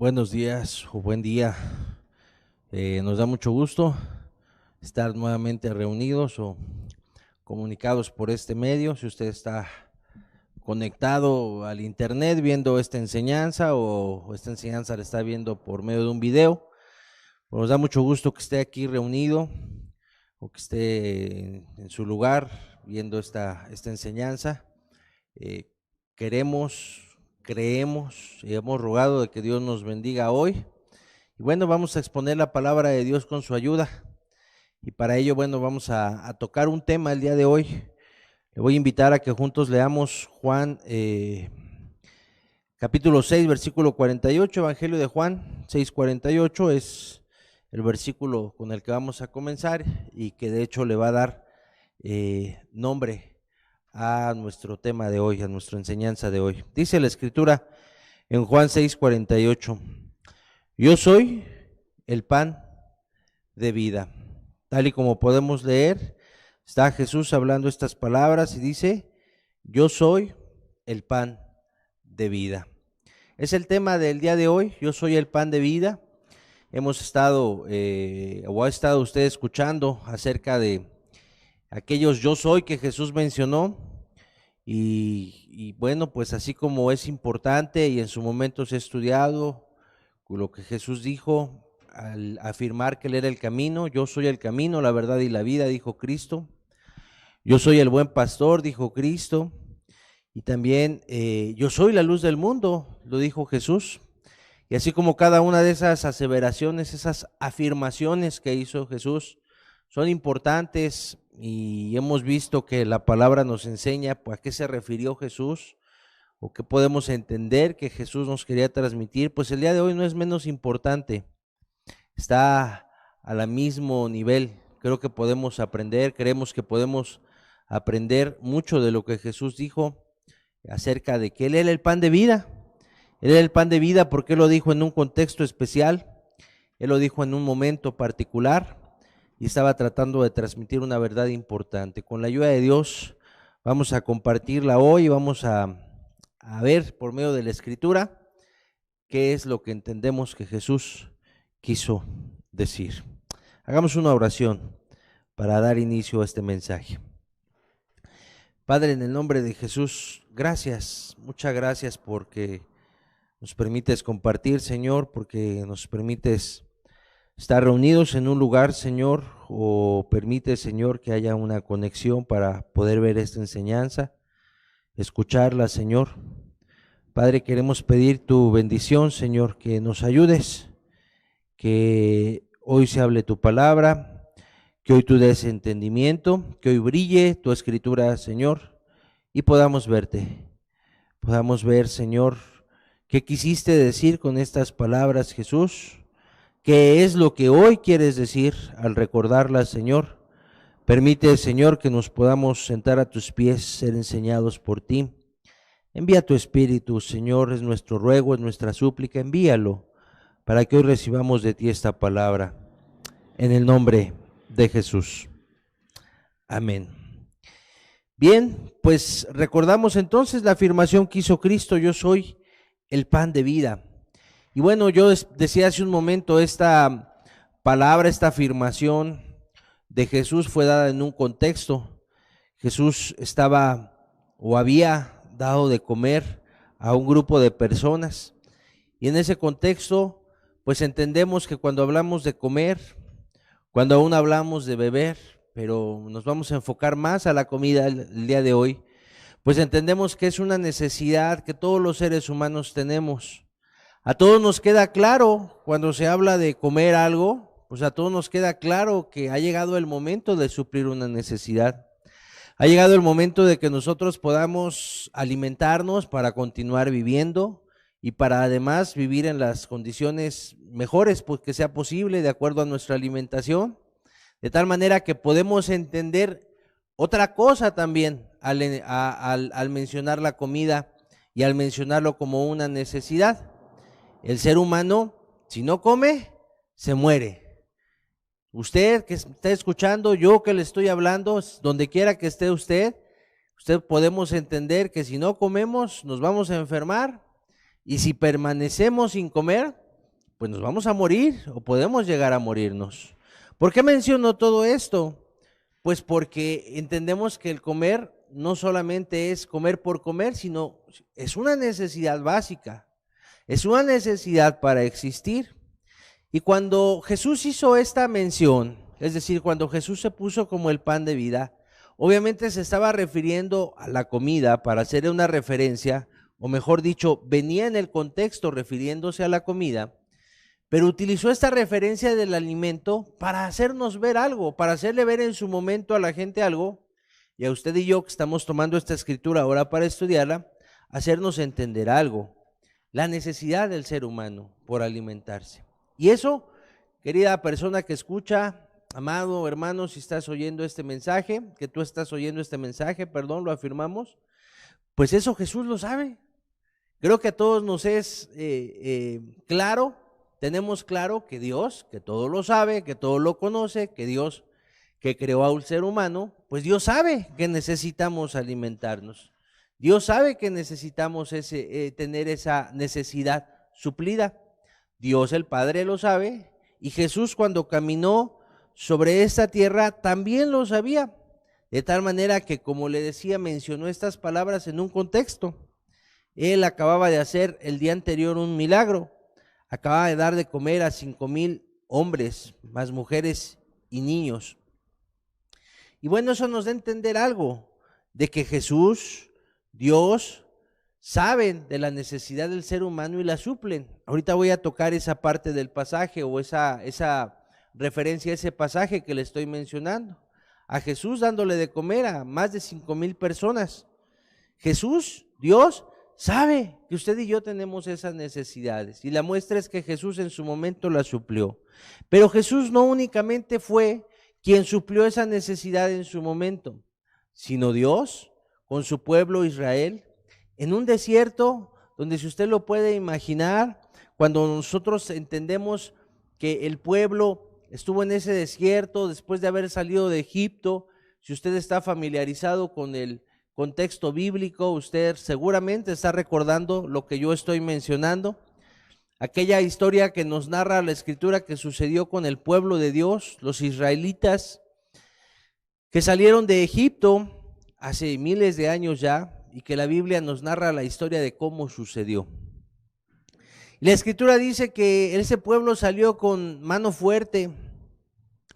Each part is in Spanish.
Buenos días o buen día. Nos da mucho gusto estar nuevamente reunidos o comunicados por este medio. Si usted está conectado al internet viendo esta enseñanza o esta enseñanza la está viendo por medio de un video, pues nos da mucho gusto que esté aquí reunido o que esté en su lugar viendo esta enseñanza. Creemos y hemos rogado de que Dios nos bendiga hoy. Y bueno, vamos a exponer la palabra de Dios con su ayuda. Y para ello, bueno, vamos a tocar un tema el día de hoy. Le voy a invitar a que juntos leamos Juan capítulo 6, versículo 48, Evangelio de Juan 6, 48 es el versículo con el que vamos a comenzar y que de hecho le va a dar nombre a nuestro tema de hoy, a nuestra enseñanza de hoy. Dice la Escritura en Juan 6, 48: Yo soy el pan de vida. Tal y como podemos leer, está Jesús hablando estas palabras y dice: yo soy el pan de vida. Es el tema del día de hoy, yo soy el pan de vida. Hemos estado, o ha estado usted escuchando acerca de aquellos yo soy que Jesús mencionó. Y bueno, pues así como es importante y en su momento se ha estudiado lo que Jesús dijo al afirmar que Él era el camino: yo soy el camino, la verdad y la vida, dijo Cristo. Yo soy el buen pastor, dijo Cristo. Y también yo soy la luz del mundo, lo dijo Jesús. Y así como cada una de esas aseveraciones, esas afirmaciones que hizo Jesús son importantes, y hemos visto que la palabra nos enseña pues, a qué se refirió Jesús o qué podemos entender que Jesús nos quería transmitir, pues el día de hoy no es menos importante, está al mismo nivel. Creo que podemos aprender, creemos que podemos aprender mucho de lo que Jesús dijo acerca de que Él era el pan de vida. Él era el pan de vida porque Él lo dijo en un contexto especial, Él lo dijo en un momento particular y estaba tratando de transmitir una verdad importante. Con la ayuda de Dios vamos a compartirla hoy y vamos a ver por medio de la Escritura qué es lo que entendemos que Jesús quiso decir. Hagamos una oración para dar inicio a este mensaje. Padre, en el nombre de Jesús, gracias, muchas gracias porque nos permites compartir, Señor, porque nos permites estar reunidos en un lugar, Señor, o permite, Señor, que haya una conexión para poder ver esta enseñanza, escucharla, Señor. Padre, queremos pedir tu bendición, Señor, que nos ayudes, que hoy se hable tu palabra, que hoy tú des entendimiento, que hoy brille tu escritura, Señor, y podamos verte, podamos ver, Señor, qué quisiste decir con estas palabras, Jesús. ¿Qué es lo que hoy quieres decir al recordarlas, Señor? Permite, Señor, que nos podamos sentar a tus pies, ser enseñados por ti. Envía tu Espíritu, Señor, es nuestro ruego, es nuestra súplica, envíalo para que hoy recibamos de ti esta palabra. En el nombre de Jesús. Amén. Bien, pues recordamos entonces la afirmación que hizo Cristo: yo soy el pan de vida. Y bueno, yo decía hace un momento, esta palabra, esta afirmación de Jesús fue dada en un contexto. Jesús estaba o había dado de comer a un grupo de personas, y en ese contexto pues entendemos que cuando hablamos de comer, cuando aún hablamos de beber, pero nos vamos a enfocar más a la comida el día de hoy, pues entendemos que es una necesidad que todos los seres humanos tenemos. A todos nos queda claro cuando se habla de comer algo, pues a todos nos queda claro que ha llegado el momento de suplir una necesidad. Ha llegado el momento de que nosotros podamos alimentarnos para continuar viviendo y para además vivir en las condiciones mejores pues, que sea posible de acuerdo a nuestra alimentación, de tal manera que podemos entender otra cosa también al mencionar la comida y al mencionarlo como una necesidad. El ser humano, si no come, se muere. Usted que está escuchando, yo que le estoy hablando, donde quiera que esté usted podemos entender que si no comemos nos vamos a enfermar, y si permanecemos sin comer, pues nos vamos a morir o podemos llegar a morirnos. ¿Por qué menciono todo esto? Pues porque entendemos que el comer no solamente es comer por comer, sino es una necesidad básica, es una necesidad para existir. Y cuando Jesús hizo esta mención, es decir, cuando Jesús se puso como el pan de vida, obviamente se estaba refiriendo a la comida para hacer una referencia, o mejor dicho, venía en el contexto refiriéndose a la comida, pero utilizó esta referencia del alimento para hacernos ver algo, para hacerle ver en su momento a la gente algo, y a usted y yo que estamos tomando esta escritura ahora para estudiarla, hacernos entender algo, la necesidad del ser humano por alimentarse. Y eso, querida persona que escucha, amado hermano, si estás oyendo este mensaje, que tú estás oyendo este mensaje, perdón, lo afirmamos, pues eso Jesús lo sabe. Creo que a todos nos es claro, tenemos claro que Dios, que todo lo sabe, que todo lo conoce, que Dios que creó a un ser humano, pues Dios sabe que necesitamos alimentarnos. Dios sabe que necesitamos tener esa necesidad suplida. Dios el Padre lo sabe y Jesús cuando caminó sobre esta tierra también lo sabía. De tal manera que, como le decía, mencionó estas palabras en un contexto. Él acababa de hacer el día anterior un milagro. Acababa de dar de comer a 5,000 hombres, más mujeres y niños. Y bueno, eso nos da a entender algo, de que Jesús, Dios, saben de la necesidad del ser humano y la suplen. Ahorita voy a tocar esa parte del pasaje o esa referencia a ese pasaje que le estoy mencionando. A Jesús dándole de comer a más de 5,000 personas. Jesús, Dios, sabe que usted y yo tenemos esas necesidades y la muestra es que Jesús en su momento la suplió. Pero Jesús no únicamente fue quien suplió esa necesidad en su momento, sino Dios con su pueblo Israel en un desierto donde, si usted lo puede imaginar, cuando nosotros entendemos que el pueblo estuvo en ese desierto después de haber salido de Egipto, si usted está familiarizado con el contexto bíblico, usted seguramente está recordando lo que yo estoy mencionando, aquella historia que nos narra la escritura que sucedió con el pueblo de Dios, los israelitas que salieron de Egipto hace miles de años ya, y que la Biblia nos narra la historia de cómo sucedió. La escritura dice que ese pueblo salió con mano fuerte,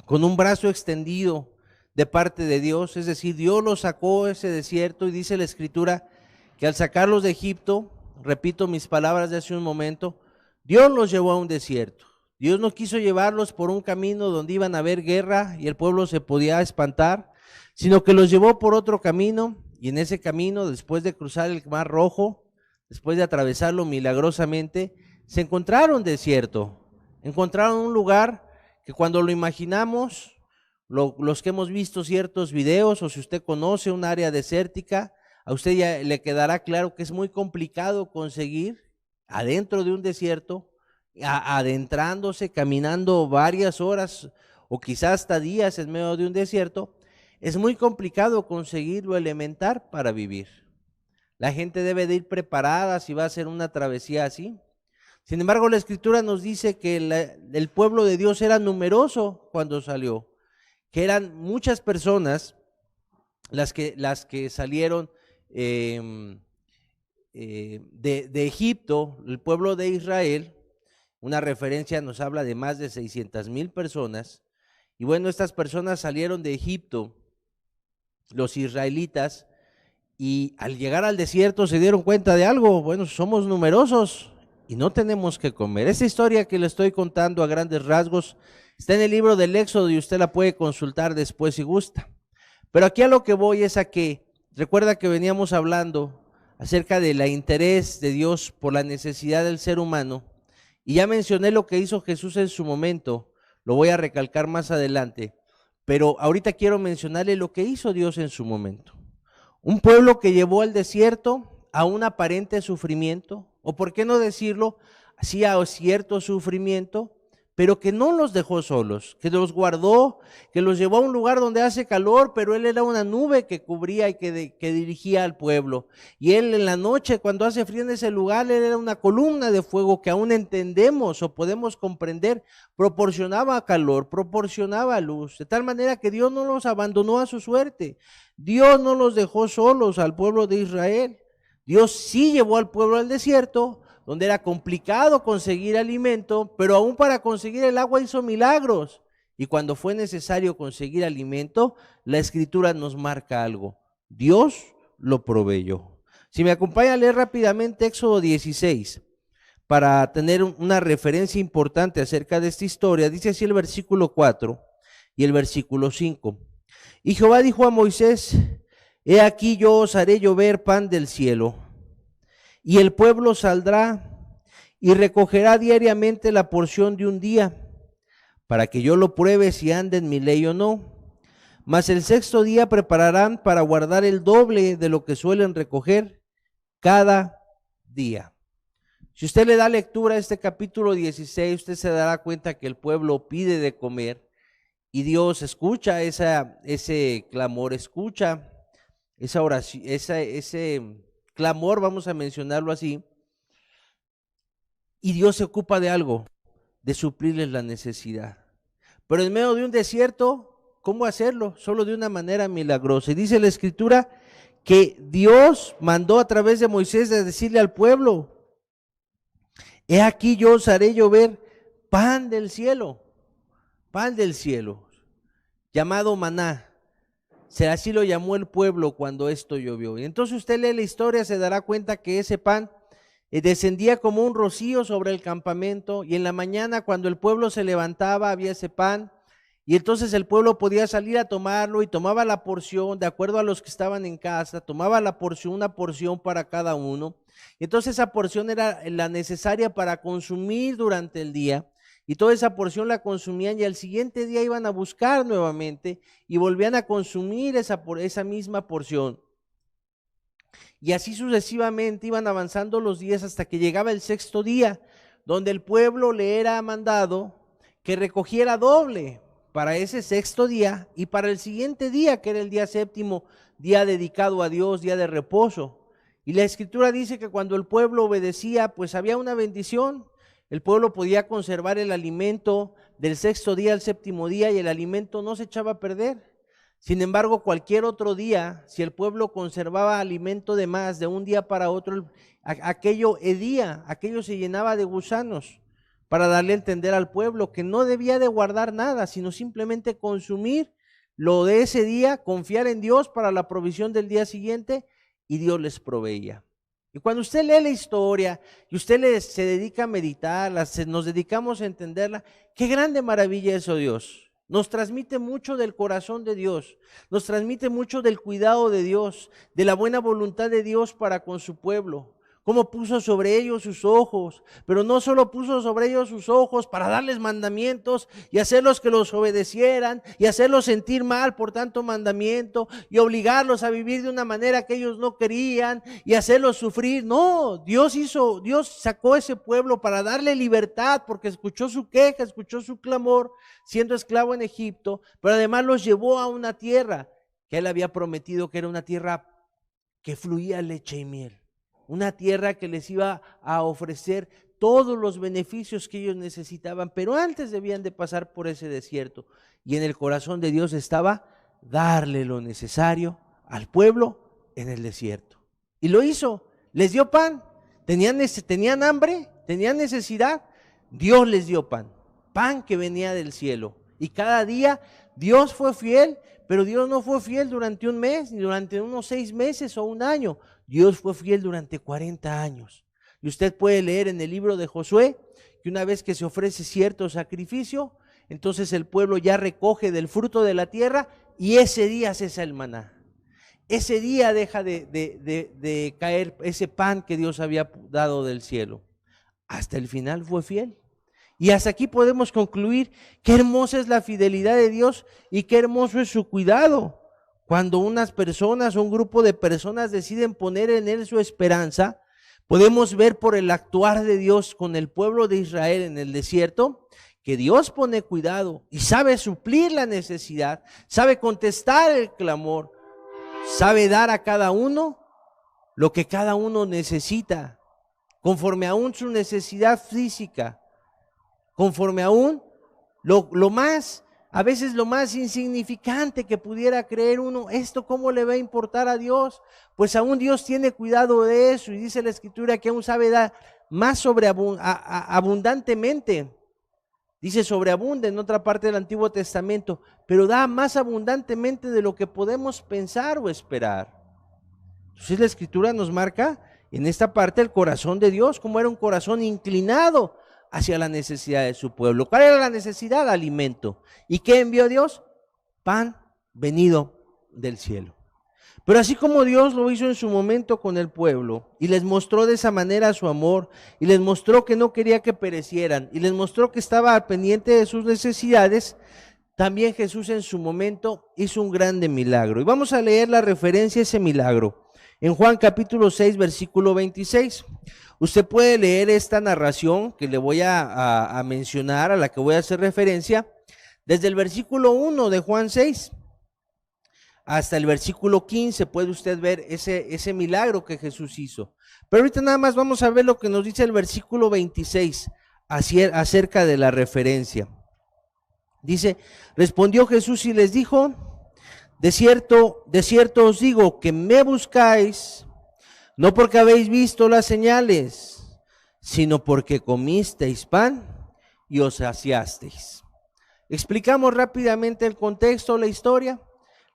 con un brazo extendido de parte de Dios, es decir, Dios los sacó de ese desierto, y dice la escritura que al sacarlos de Egipto, repito mis palabras de hace un momento, Dios los llevó a un desierto. Dios no quiso llevarlos por un camino donde iban a haber guerra y el pueblo se podía espantar, sino que los llevó por otro camino, y en ese camino, después de cruzar el Mar Rojo, después de atravesarlo milagrosamente, se encontraron desierto, encontraron un lugar que cuando lo imaginamos, los que hemos visto ciertos videos, o si usted conoce un área desértica, a usted ya le quedará claro que es muy complicado conseguir adentro de un desierto, adentrándose, caminando varias horas o quizás hasta días en medio de un desierto, es muy complicado conseguir lo elemental para vivir. La gente debe de ir preparada si va a hacer una travesía así. Sin embargo, la escritura nos dice que el pueblo de Dios era numeroso cuando salió, que eran muchas personas las que salieron de Egipto, el pueblo de Israel. Una referencia nos habla de más de 600,000 personas. Y bueno, estas personas salieron de Egipto, los israelitas, y al llegar al desierto se dieron cuenta de algo. Bueno, somos numerosos y no tenemos que comer. Esa historia que le estoy contando a grandes rasgos está en el libro del Éxodo y usted la puede consultar después si gusta. Pero aquí a lo que voy es a que, recuerda que veníamos hablando acerca del interés de Dios por la necesidad del ser humano, y ya mencioné lo que hizo Jesús en su momento, lo voy a recalcar más adelante, pero ahorita quiero mencionarle lo que hizo Dios en su momento. Un pueblo que llevó al desierto a un aparente sufrimiento, o por qué no decirlo, sí, a cierto sufrimiento, pero que no los dejó solos, que los guardó, que los llevó a un lugar donde hace calor, pero él era una nube que cubría y que dirigía al pueblo. Y él en la noche, cuando hace frío en ese lugar, él era una columna de fuego que aún entendemos o podemos comprender, proporcionaba calor, proporcionaba luz, de tal manera que Dios no los abandonó a su suerte. Dios no los dejó solos al pueblo de Israel. Dios sí llevó al pueblo al desierto, donde era complicado conseguir alimento, pero aún para conseguir el agua hizo milagros. Y cuando fue necesario conseguir alimento, la Escritura nos marca algo: Dios lo proveyó. Si me acompaña a leer rápidamente Éxodo 16, para tener una referencia importante acerca de esta historia, dice así el versículo 4 y el versículo 5. Y Jehová dijo a Moisés: he aquí yo os haré llover pan del cielo, y el pueblo saldrá y recogerá diariamente la porción de un día, para que yo lo pruebe si anda en mi ley o no. Mas el sexto día prepararán para guardar el doble de lo que suelen recoger cada día. Si usted le da lectura a este capítulo 16, usted se dará cuenta que el pueblo pide de comer y Dios escucha ese clamor, escucha esa oración, ese clamor, vamos a mencionarlo así, y Dios se ocupa de algo, de suplirles la necesidad. Pero en medio de un desierto, ¿cómo hacerlo? Solo de una manera milagrosa. Y dice la Escritura que Dios mandó a través de Moisés de decirle al pueblo: he aquí yo os haré llover pan del cielo, llamado maná. Así lo llamó el pueblo cuando esto llovió. Y entonces usted lee la historia, se dará cuenta que ese pan descendía como un rocío sobre el campamento, y en la mañana cuando el pueblo se levantaba había ese pan, y entonces el pueblo podía salir a tomarlo y tomaba la porción de acuerdo a los que estaban en casa, tomaba la porción, una porción para cada uno. Y entonces esa porción era la necesaria para consumir durante el día. Y toda esa porción la consumían y al siguiente día iban a buscar nuevamente y volvían a consumir esa misma porción. Y así sucesivamente iban avanzando los días hasta que llegaba el sexto día, donde el pueblo le era mandado que recogiera doble para ese sexto día y para el siguiente día, que era el día séptimo, día dedicado a Dios, día de reposo. Y la Escritura dice que cuando el pueblo obedecía, pues había una bendición. El pueblo podía conservar el alimento del sexto día al séptimo día y el alimento no se echaba a perder. Sin embargo, cualquier otro día, si el pueblo conservaba alimento de más de un día para otro, aquello hedía, aquello se llenaba de gusanos, para darle a entender al pueblo que no debía de guardar nada, sino simplemente consumir lo de ese día, confiar en Dios para la provisión del día siguiente, y Dios les proveía. Y cuando usted lee la historia y usted se dedica a meditarla, nos dedicamos a entenderla, qué grande maravilla es, oh Dios. Nos transmite mucho del corazón de Dios, nos transmite mucho del cuidado de Dios, de la buena voluntad de Dios para con su pueblo. Cómo puso sobre ellos sus ojos, pero no solo puso sobre ellos sus ojos para darles mandamientos y hacerlos que los obedecieran y hacerlos sentir mal por tanto mandamiento y obligarlos a vivir de una manera que ellos no querían y hacerlos sufrir. No, Dios sacó a ese pueblo para darle libertad, porque escuchó su queja, escuchó su clamor siendo esclavo en Egipto, pero además los llevó a una tierra que él había prometido que era una tierra que fluía leche y miel. Una tierra que les iba a ofrecer todos los beneficios que ellos necesitaban, pero antes debían de pasar por ese desierto. Y en el corazón de Dios estaba darle lo necesario al pueblo en el desierto. Y lo hizo, les dio pan, tenían hambre, tenían necesidad, Dios les dio pan, pan que venía del cielo. Y cada día Dios fue fiel, pero Dios no fue fiel durante un mes, ni durante unos 6 meses o un año. Dios fue fiel durante 40 años. Y usted puede leer en el libro de Josué que una vez que se ofrece cierto sacrificio, entonces el pueblo ya recoge del fruto de la tierra y ese día cesa el maná. Ese día deja de caer ese pan que Dios había dado del cielo. Hasta el final fue fiel. Y hasta aquí podemos concluir qué hermosa es la fidelidad de Dios y qué hermoso es su cuidado. Cuando unas personas o un grupo de personas deciden poner en Él su esperanza, podemos ver por el actuar de Dios con el pueblo de Israel en el desierto, que Dios pone cuidado y sabe suplir la necesidad, sabe contestar el clamor, sabe dar a cada uno lo que cada uno necesita, conforme aún su necesidad física, conforme aún lo más, a veces lo más insignificante que pudiera creer uno, ¿esto cómo le va a importar a Dios? Pues aún Dios tiene cuidado de eso, y dice la Escritura que aún sabe dar más abundantemente. Dice sobreabunda en otra parte del Antiguo Testamento, pero da más abundantemente de lo que podemos pensar o esperar. Entonces la Escritura nos marca en esta parte el corazón de Dios, como era un corazón inclinado hacia la necesidad de su pueblo. ¿Cuál era la necesidad? Alimento. ¿Y qué envió Dios? Pan venido del cielo. Pero así como Dios lo hizo en su momento con el pueblo y les mostró de esa manera su amor y les mostró que no quería que perecieran y les mostró que estaba al pendiente de sus necesidades, también Jesús en su momento hizo un grande milagro. Y vamos a leer la referencia a ese milagro en Juan capítulo 6 versículo 26. Usted puede leer esta narración que le voy a mencionar, a la que voy a hacer referencia, desde el versículo 1 de Juan 6 hasta el versículo 15, puede usted ver ese milagro que Jesús hizo. Pero ahorita nada más vamos a ver lo que nos dice el versículo 26 acerca de la referencia. Dice, respondió Jesús y les dijo, de cierto os digo que me buscáis, no porque habéis visto las señales, sino porque comisteis pan y os saciasteis. Explicamos rápidamente el contexto, la historia.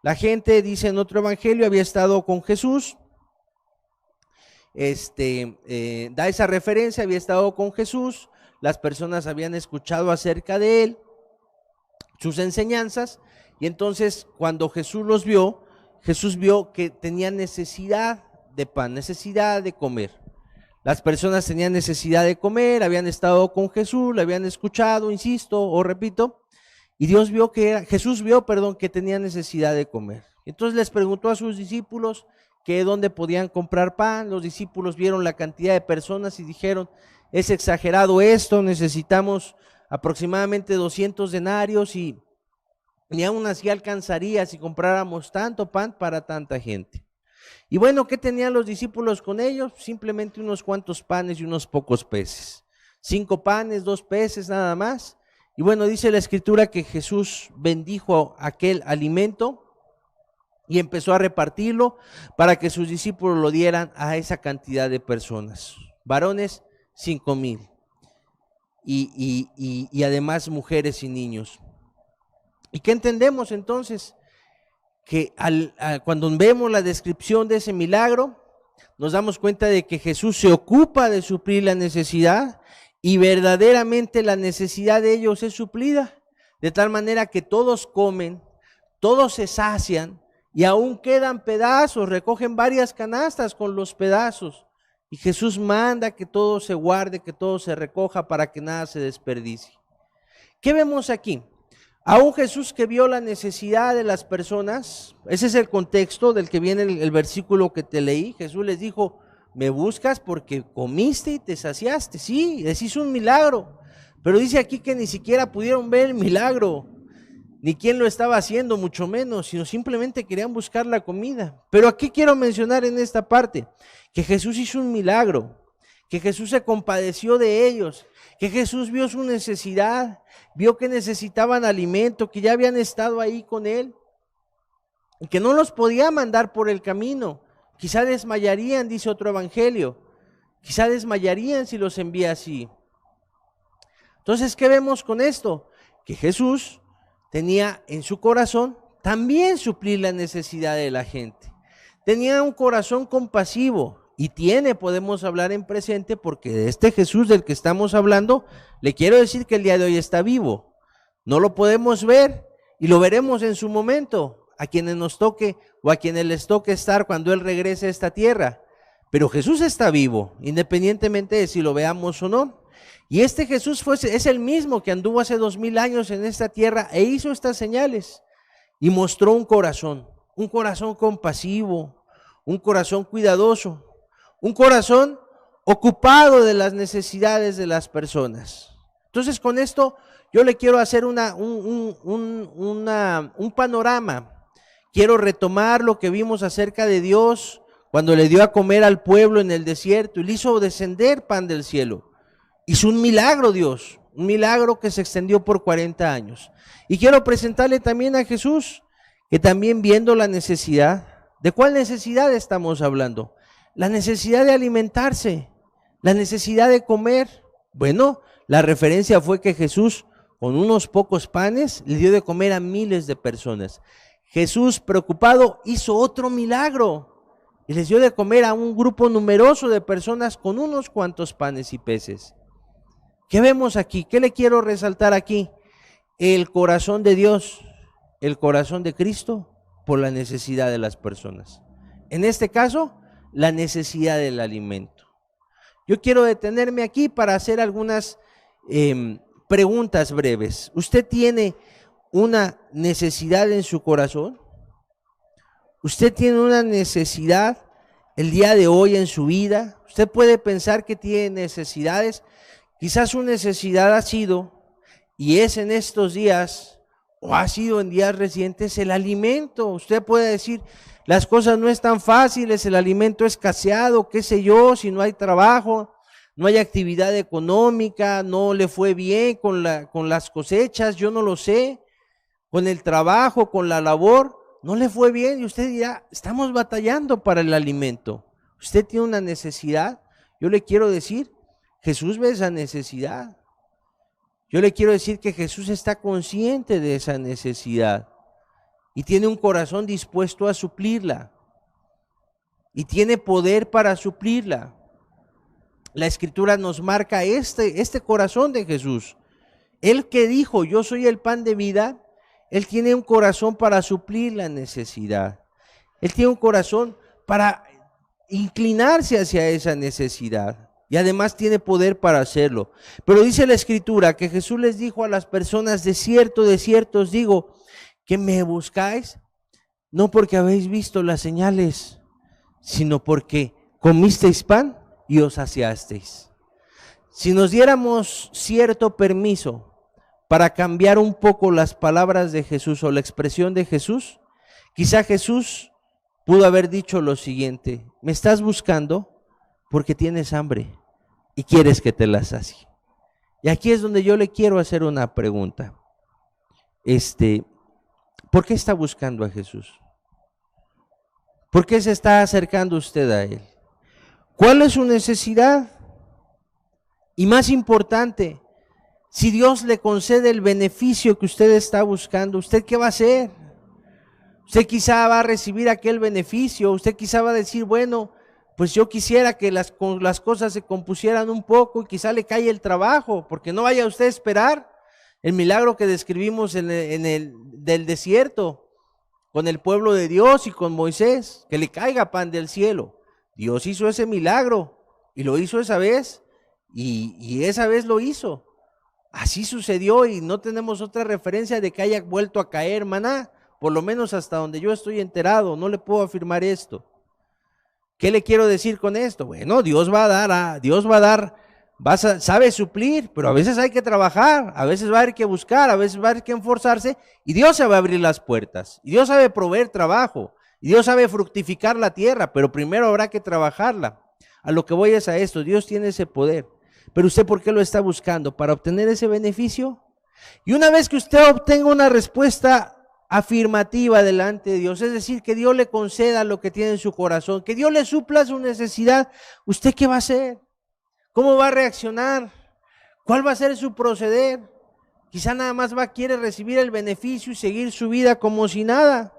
La gente, dice en otro evangelio, había estado con Jesús, da esa referencia, había estado con Jesús, las personas habían escuchado acerca de él, sus enseñanzas, y entonces cuando Jesús los vio, Jesús vio que tenían necesidad de pan, necesidad de comer. Las personas tenían necesidad de comer, habían estado con Jesús, le habían escuchado, insisto o repito, y Jesús vio que tenían necesidad de comer. Entonces les preguntó a sus discípulos que dónde podían comprar pan. Los discípulos vieron la cantidad de personas y dijeron, es exagerado esto, necesitamos aproximadamente 200 denarios y ni aún así alcanzaría si compráramos tanto pan para tanta gente. Y bueno, ¿qué tenían los discípulos con ellos? Simplemente unos cuantos panes y unos pocos peces. 5 panes, 2 peces nada más. Y bueno, dice la Escritura que Jesús bendijo aquel alimento y empezó a repartirlo para que sus discípulos lo dieran a esa cantidad de personas. Varones, 5,000. Y además mujeres y niños. ¿Y qué entendemos entonces? Que cuando vemos la descripción de ese milagro, nos damos cuenta de que Jesús se ocupa de suplir la necesidad y verdaderamente la necesidad de ellos es suplida, de tal manera que todos comen, todos se sacian y aún quedan pedazos, recogen varias canastas con los pedazos y Jesús manda que todo se guarde, que todo se recoja para que nada se desperdicie. ¿Qué vemos aquí? Aún Jesús que vio la necesidad de las personas, ese es el contexto del que viene el versículo que te leí. Jesús les dijo, me buscas porque comiste y te saciaste. Sí, les hizo un milagro, pero dice aquí que ni siquiera pudieron ver el milagro, ni quién lo estaba haciendo, mucho menos, sino simplemente querían buscar la comida. Pero aquí quiero mencionar en esta parte, que Jesús hizo un milagro, que Jesús se compadeció de ellos, que Jesús vio su necesidad, vio que necesitaban alimento, que ya habían estado ahí con él, y que no los podía mandar por el camino. Quizá desmayarían, dice otro evangelio, quizá desmayarían si los envía así. Entonces, ¿qué vemos con esto? Que Jesús tenía en su corazón también suplir la necesidad de la gente. Tenía un corazón compasivo y podemos hablar en presente porque de este Jesús del que estamos hablando, le quiero decir que el día de hoy está vivo. No lo podemos ver y lo veremos en su momento, a quienes nos toque o a quienes les toque estar cuando Él regrese a esta tierra. Pero Jesús está vivo, independientemente de si lo veamos o no. Y este Jesús es el mismo que anduvo hace 2000 años en esta tierra e hizo estas señales y mostró un corazón compasivo, un corazón cuidadoso, un corazón ocupado de las necesidades de las personas. Entonces con esto yo le quiero hacer un panorama. Quiero retomar lo que vimos acerca de Dios cuando le dio a comer al pueblo en el desierto y le hizo descender pan del cielo. Hizo un milagro Dios, un milagro que se extendió por 40 años. Y quiero presentarle también a Jesús, que también viendo la necesidad, ¿de cuál necesidad estamos hablando? La necesidad de alimentarse, la necesidad de comer. Bueno, la referencia fue que Jesús, con unos pocos panes, le dio de comer a miles de personas. Jesús, preocupado, hizo otro milagro y les dio de comer a un grupo numeroso de personas con unos cuantos panes y peces. ¿Qué vemos aquí? ¿Qué le quiero resaltar aquí? El corazón de Dios, el corazón de Cristo por la necesidad de las personas. En este caso, la necesidad del alimento. Yo quiero detenerme aquí para hacer algunas preguntas breves. ¿Usted tiene una necesidad en su corazón? ¿Usted tiene una necesidad el día de hoy en su vida? Usted puede pensar que tiene necesidades. Quizás su necesidad ha sido, y es en estos días, o ha sido en días recientes, el alimento. Usted puede decir, las cosas no están fáciles, el alimento es escaseado, qué sé yo, si no hay trabajo, no hay actividad económica, no le fue bien con las cosechas, yo no lo sé, con el trabajo, con la labor, no le fue bien y usted dirá, estamos batallando para el alimento. Usted tiene una necesidad, yo le quiero decir, Jesús ve esa necesidad. Yo le quiero decir que Jesús está consciente de esa necesidad y tiene un corazón dispuesto a suplirla y tiene poder para suplirla. La Escritura nos marca este corazón de Jesús. Él que dijo, yo soy el pan de vida, Él tiene un corazón para suplir la necesidad. Él tiene un corazón para inclinarse hacia esa necesidad. Y además tiene poder para hacerlo. Pero dice la Escritura que Jesús les dijo a las personas, de cierto os digo, que me buscáis, no porque habéis visto las señales, sino porque comisteis pan y os saciasteis. Si nos diéramos cierto permiso para cambiar un poco las palabras de Jesús o la expresión de Jesús, quizá Jesús pudo haber dicho lo siguiente, me estás buscando porque tienes hambre y quieres que te la sacie. Y aquí es donde yo le quiero hacer una pregunta. ¿Por qué está buscando a Jesús? ¿Por qué se está acercando usted a Él? ¿Cuál es su necesidad? Y más importante, si Dios le concede el beneficio que usted está buscando, ¿usted qué va a hacer? Usted quizá va a recibir aquel beneficio, usted quizá va a decir, bueno, pues yo quisiera que las cosas se compusieran un poco y quizá le caiga el trabajo, porque no vaya usted a esperar el milagro que describimos del desierto, con el pueblo de Dios y con Moisés, que le caiga pan del cielo. Dios hizo ese milagro y lo hizo esa vez y esa vez lo hizo. Así sucedió y no tenemos otra referencia de que haya vuelto a caer maná, por lo menos hasta donde yo estoy enterado, no le puedo afirmar esto. ¿Qué le quiero decir con esto? Bueno, Dios va a dar, sabe suplir, pero a veces hay que trabajar, a veces va a haber que buscar, a veces va a haber que esforzarse y Dios sabe abrir las puertas, y Dios sabe proveer trabajo, y Dios sabe fructificar la tierra, pero primero habrá que trabajarla. A lo que voy es a esto, Dios tiene ese poder, pero usted ¿por qué lo está buscando? ¿Para obtener ese beneficio? Y una vez que usted obtenga una respuesta afirmativa delante de Dios, es decir, que Dios le conceda lo que tiene en su corazón, que Dios le supla su necesidad, ¿usted qué va a hacer? ¿Cómo va a reaccionar? ¿Cuál va a ser su proceder? Quizá nada más quiere recibir el beneficio y seguir su vida como si nada.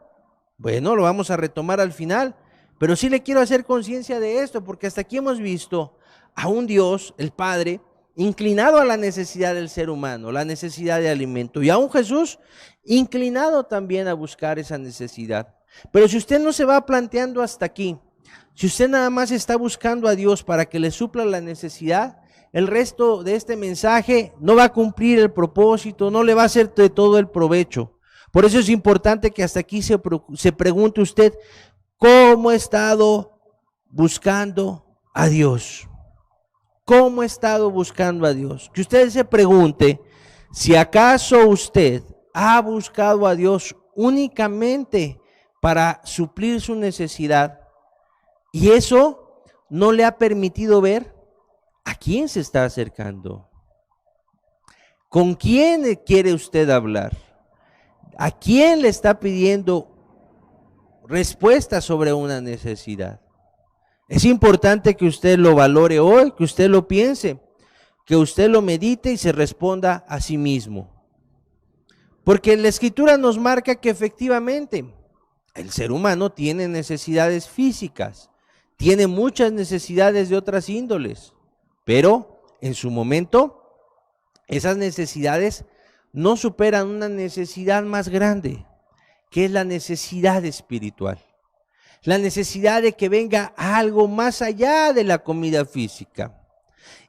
Bueno, lo vamos a retomar al final, pero sí le quiero hacer conciencia de esto, porque hasta aquí hemos visto a un Dios, el Padre, inclinado a la necesidad del ser humano, la necesidad de alimento, y a un Jesús inclinado también a buscar esa necesidad. Pero si usted no se va planteando hasta aquí, si usted nada más está buscando a Dios para que le supla la necesidad, el resto de este mensaje no va a cumplir el propósito, no le va a hacer de todo el provecho. Por eso es importante que hasta aquí se pregunte usted, ¿cómo ha estado buscando a Dios? ¿Cómo ha estado buscando a Dios? Que usted se pregunte Si acaso usted ha buscado a Dios únicamente para suplir su necesidad y eso no le ha permitido ver a quién se está acercando, con quién quiere usted hablar, a quién le está pidiendo respuesta sobre una necesidad. Es importante que usted lo valore hoy, que usted lo piense, que usted lo medite y se responda a sí mismo. Porque la Escritura nos marca que efectivamente el ser humano tiene necesidades físicas, tiene muchas necesidades de otras índoles, pero en su momento esas necesidades no superan una necesidad más grande, que es la necesidad espiritual. La necesidad de que venga algo más allá de la comida física.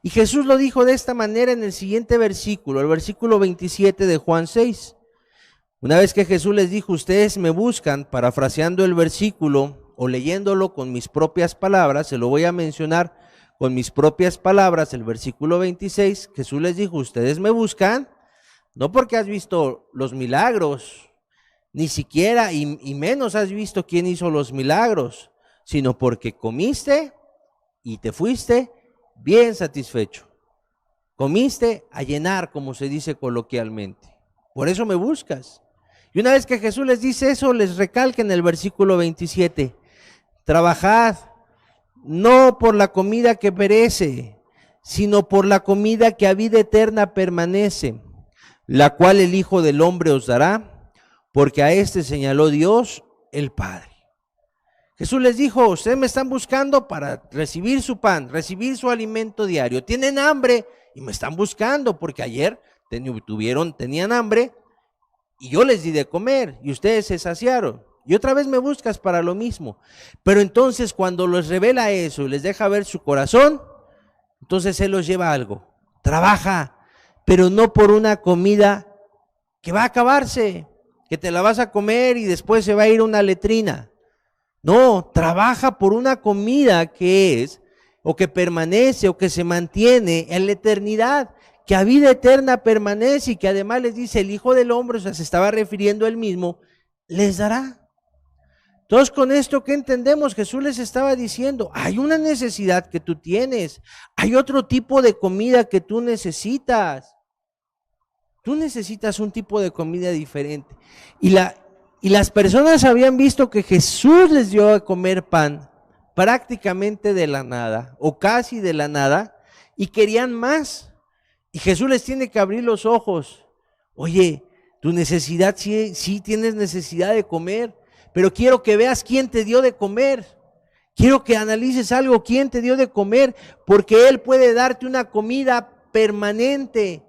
Y Jesús lo dijo de esta manera en el siguiente versículo, el versículo 27 de Juan 6. Una vez que Jesús les dijo, ustedes me buscan, parafraseando el versículo o leyéndolo con mis propias palabras, se lo voy a mencionar con mis propias palabras, el versículo 26, Jesús les dijo, ustedes me buscan, no porque has visto los milagros, ni siquiera y menos has visto quién hizo los milagros, sino porque comiste y te fuiste bien satisfecho. Comiste a llenar, como se dice coloquialmente. Por eso me buscas. Y una vez que Jesús les dice eso, les recalca en el versículo 27, trabajad no por la comida que perece, sino por la comida que a vida eterna permanece, la cual el Hijo del Hombre os dará, porque a este señaló Dios el Padre. Jesús les dijo, ustedes me están buscando para recibir su pan, recibir su alimento diario. Tienen hambre y me están buscando porque ayer tenían hambre y yo les di de comer y ustedes se saciaron. Y otra vez me buscas para lo mismo. Pero entonces cuando les revela eso y les deja ver su corazón, entonces Él los lleva a algo. Trabaja, pero no por una comida que va a acabarse, que te la vas a comer y después se va a ir a una letrina. No, trabaja por una comida que es, o que permanece, o que se mantiene en la eternidad, que a vida eterna permanece y que además les dice el Hijo del Hombre, o sea, se estaba refiriendo a Él mismo, les dará. Entonces, con esto, ¿qué entendemos? Jesús les estaba diciendo, hay una necesidad que tú tienes, hay otro tipo de comida que tú necesitas. Tú necesitas un tipo de comida diferente. Y las personas habían visto que Jesús les dio a comer pan prácticamente de la nada, o casi de la nada, y querían más. Y Jesús les tiene que abrir los ojos. Oye, tu necesidad, sí tienes necesidad de comer, pero quiero que veas quién te dio de comer. Quiero que analices algo, quién te dio de comer, porque Él puede darte una comida permanente,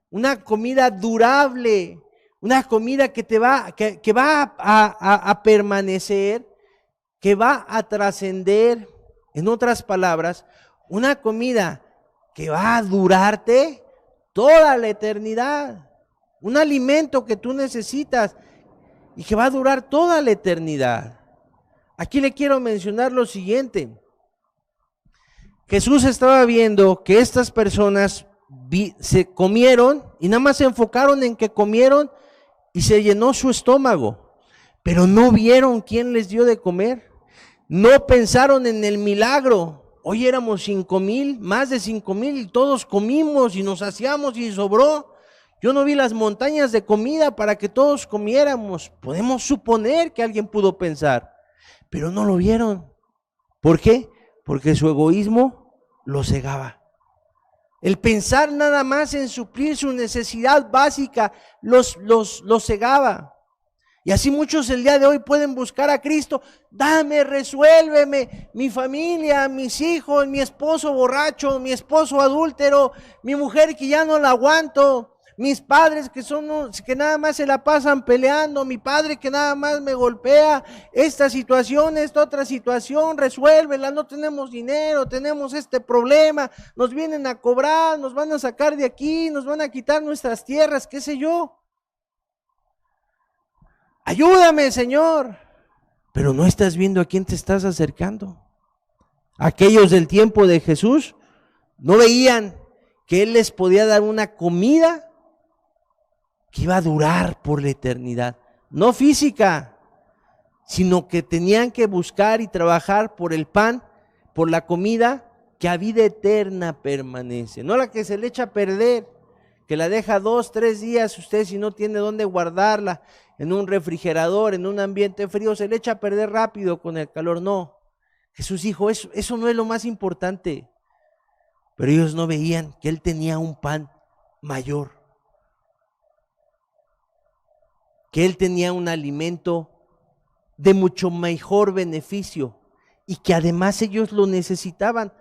una comida durable, una comida que va a permanecer, que va a trascender. En otras palabras, una comida que va a durarte toda la eternidad. Un alimento que tú necesitas y que va a durar toda la eternidad. Aquí le quiero mencionar lo siguiente. Jesús estaba viendo que estas personas se comieron y nada más se enfocaron en que comieron y se llenó su estómago, pero no vieron quién les dio de comer, no pensaron en el milagro. Hoy éramos 5,000, más de 5,000 y todos comimos y nos saciamos y sobró. Yo no vi las montañas de comida para que todos comiéramos. Podemos suponer que alguien pudo pensar, pero no lo vieron. ¿Por qué? Porque su egoísmo lo cegaba. El pensar nada más en suplir su necesidad básica los cegaba. Y así muchos el día de hoy pueden buscar a Cristo. Dame, resuélveme, mi familia, mis hijos, mi esposo borracho, mi esposo adúltero, mi mujer que ya no la aguanto, mis padres que nada más se la pasan peleando, mi padre que nada más me golpea, esta situación, esta otra situación, resuélvela, no tenemos dinero, tenemos este problema, nos vienen a cobrar, nos van a sacar de aquí, nos van a quitar nuestras tierras, qué sé yo. Ayúdame, Señor. Pero no estás viendo a quién te estás acercando. Aquellos del tiempo de Jesús no veían que Él les podía dar una comida que iba a durar por la eternidad, no física, sino que tenían que buscar y trabajar por el pan, por la comida que a vida eterna permanece, no la que se le echa a perder, que la deja 2, 3 días, usted si no tiene dónde guardarla, en un refrigerador, en un ambiente frío, se le echa a perder rápido con el calor. No, Jesús dijo, eso no es lo más importante, pero ellos no veían que Él tenía un pan mayor, que Él tenía un alimento de mucho mejor beneficio y que además ellos lo necesitaban,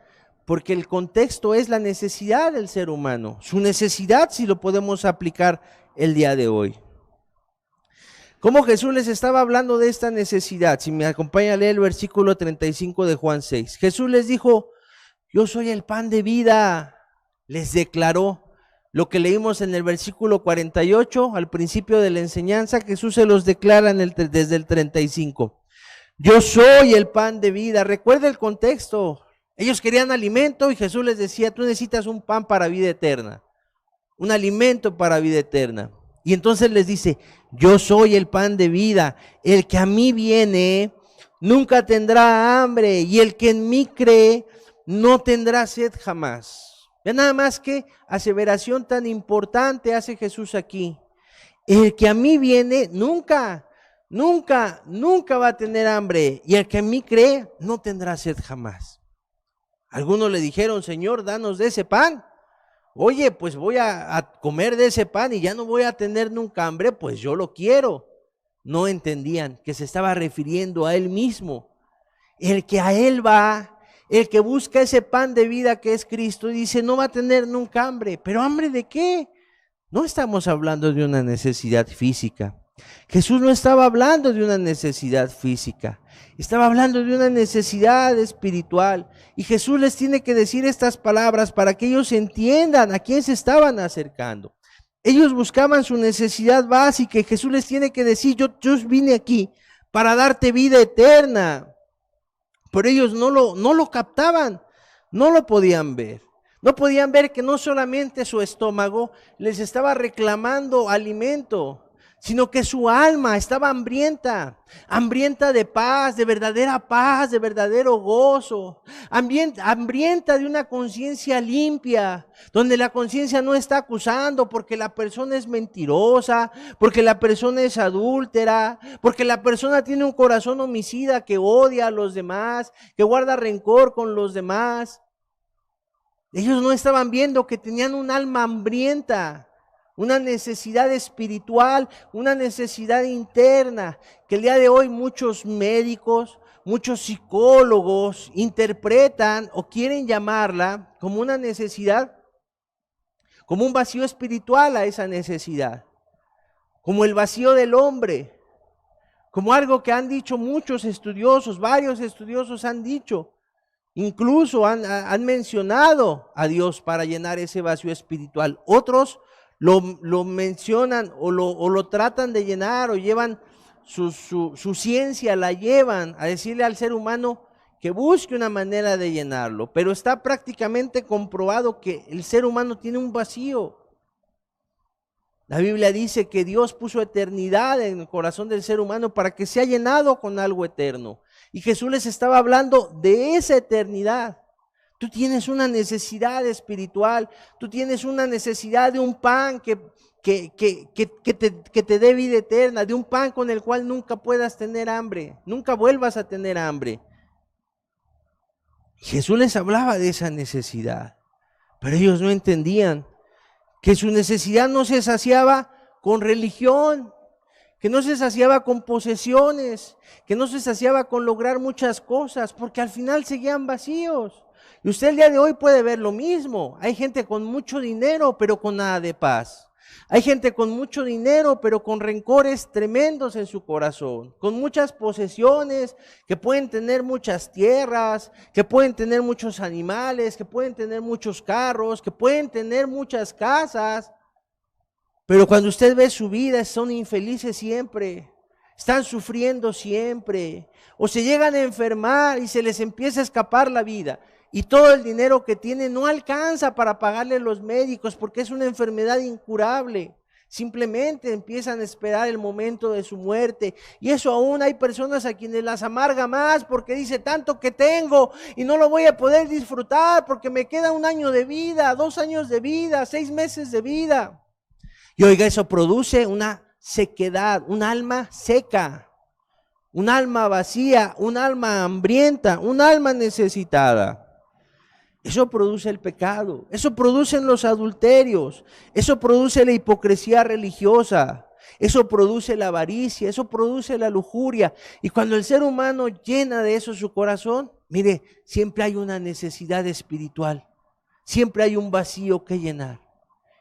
porque el contexto es la necesidad del ser humano, su necesidad si lo podemos aplicar el día de hoy. ¿Cómo Jesús les estaba hablando de esta necesidad? Si me acompaña a leer el versículo 35 de Juan 6. Jesús les dijo, yo soy el pan de vida, les declaró. Lo que leímos en el versículo 48, al principio de la enseñanza, Jesús se los declara desde el 35. Yo soy el pan de vida. Recuerda el contexto. Ellos querían alimento y Jesús les decía, tú necesitas un pan para vida eterna, un alimento para vida eterna. Y entonces les dice, yo soy el pan de vida, el que a mí viene nunca tendrá hambre y el que en mí cree no tendrá sed jamás. Vean nada más qué aseveración tan importante hace Jesús aquí. El que a mí viene nunca va a tener hambre y el que en mí cree no tendrá sed jamás. Algunos le dijeron, Señor, danos de ese pan. Oye, pues voy a comer de ese pan y ya no voy a tener nunca hambre, pues yo lo quiero. No entendían que se estaba refiriendo a Él mismo. El que a Él va, el que busca ese pan de vida que es Cristo, y dice, no va a tener nunca hambre. ¿Pero hambre de qué? No estamos hablando de una necesidad física. Jesús no estaba hablando de una necesidad física, estaba hablando de una necesidad espiritual. Y Jesús les tiene que decir estas palabras para que ellos entiendan a quién se estaban acercando. Ellos buscaban su necesidad básica y Jesús les tiene que decir, yo vine aquí para darte vida eterna. Pero ellos no lo captaban, no lo podían ver. No podían ver que no solamente su estómago les estaba reclamando alimento, sino que su alma estaba hambrienta de paz, de verdadero gozo, hambrienta de una conciencia limpia, donde la conciencia no está acusando porque la persona es mentirosa, porque la persona es adúltera, porque la persona tiene un corazón homicida que odia a los demás, que guarda rencor con los demás. Ellos no estaban viendo que tenían un alma hambrienta, una necesidad espiritual, una necesidad interna, que el día de hoy muchos médicos, muchos psicólogos interpretan o quieren llamarla como una necesidad, como un vacío espiritual a esa necesidad, como el vacío del hombre, como algo que han dicho muchos estudiosos, varios estudiosos han dicho. Incluso han mencionado a Dios para llenar ese vacío espiritual. Otros lo mencionan o lo tratan de llenar o llevan su ciencia, la llevan a decirle al ser humano que busque una manera de llenarlo. Pero está prácticamente comprobado que el ser humano tiene un vacío. La Biblia dice que Dios puso eternidad en el corazón del ser humano para que sea llenado con algo eterno. Y Jesús les estaba hablando de esa eternidad. Tú tienes una necesidad espiritual, tú tienes una necesidad de un pan que te dé vida eterna, de un pan con el cual nunca puedas tener hambre, nunca vuelvas a tener hambre. Jesús les hablaba de esa necesidad, pero ellos no entendían que su necesidad no se saciaba con religión, que no se saciaba con posesiones, que no se saciaba con lograr muchas cosas, porque al final seguían vacíos. Y usted el día de hoy puede ver lo mismo. Hay gente con mucho dinero, pero con nada de paz. Hay gente con mucho dinero, pero con rencores tremendos en su corazón, con muchas posesiones, que pueden tener muchas tierras, que pueden tener muchos animales, que pueden tener muchos carros, que pueden tener muchas casas. Pero cuando usted ve su vida, son infelices siempre, están sufriendo siempre, o se llegan a enfermar y se les empieza a escapar la vida. Y todo el dinero que tienen no alcanza para pagarle a los médicos porque es una enfermedad incurable. Simplemente empiezan a esperar el momento de su muerte. Y eso aún hay personas a quienes las amarga más porque dice tanto que tengo y no lo voy a poder disfrutar porque me queda 1 año de vida, 2 años de vida, 6 meses de vida. Y oiga, eso produce una sequedad, un alma seca, un alma vacía, un alma hambrienta, un alma necesitada. Eso produce el pecado, eso producen los adulterios, eso produce la hipocresía religiosa, eso produce la avaricia, eso produce la lujuria. Y cuando el ser humano llena de eso su corazón, mire, siempre hay una necesidad espiritual, siempre hay un vacío que llenar.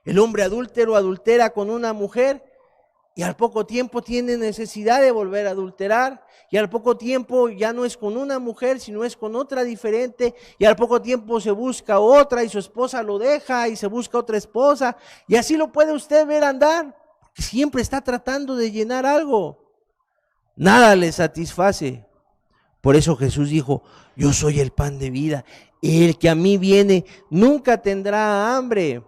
El hombre adúltero adultera con una mujer y al poco tiempo tiene necesidad de volver a adulterar, y al poco tiempo ya no es con una mujer, sino es con otra diferente, y al poco tiempo se busca otra y su esposa lo deja y se busca otra esposa, y así lo puede usted ver andar, porque siempre está tratando de llenar algo. Nada le satisface. Por eso Jesús dijo, yo soy el pan de vida, el que a mí viene nunca tendrá hambre.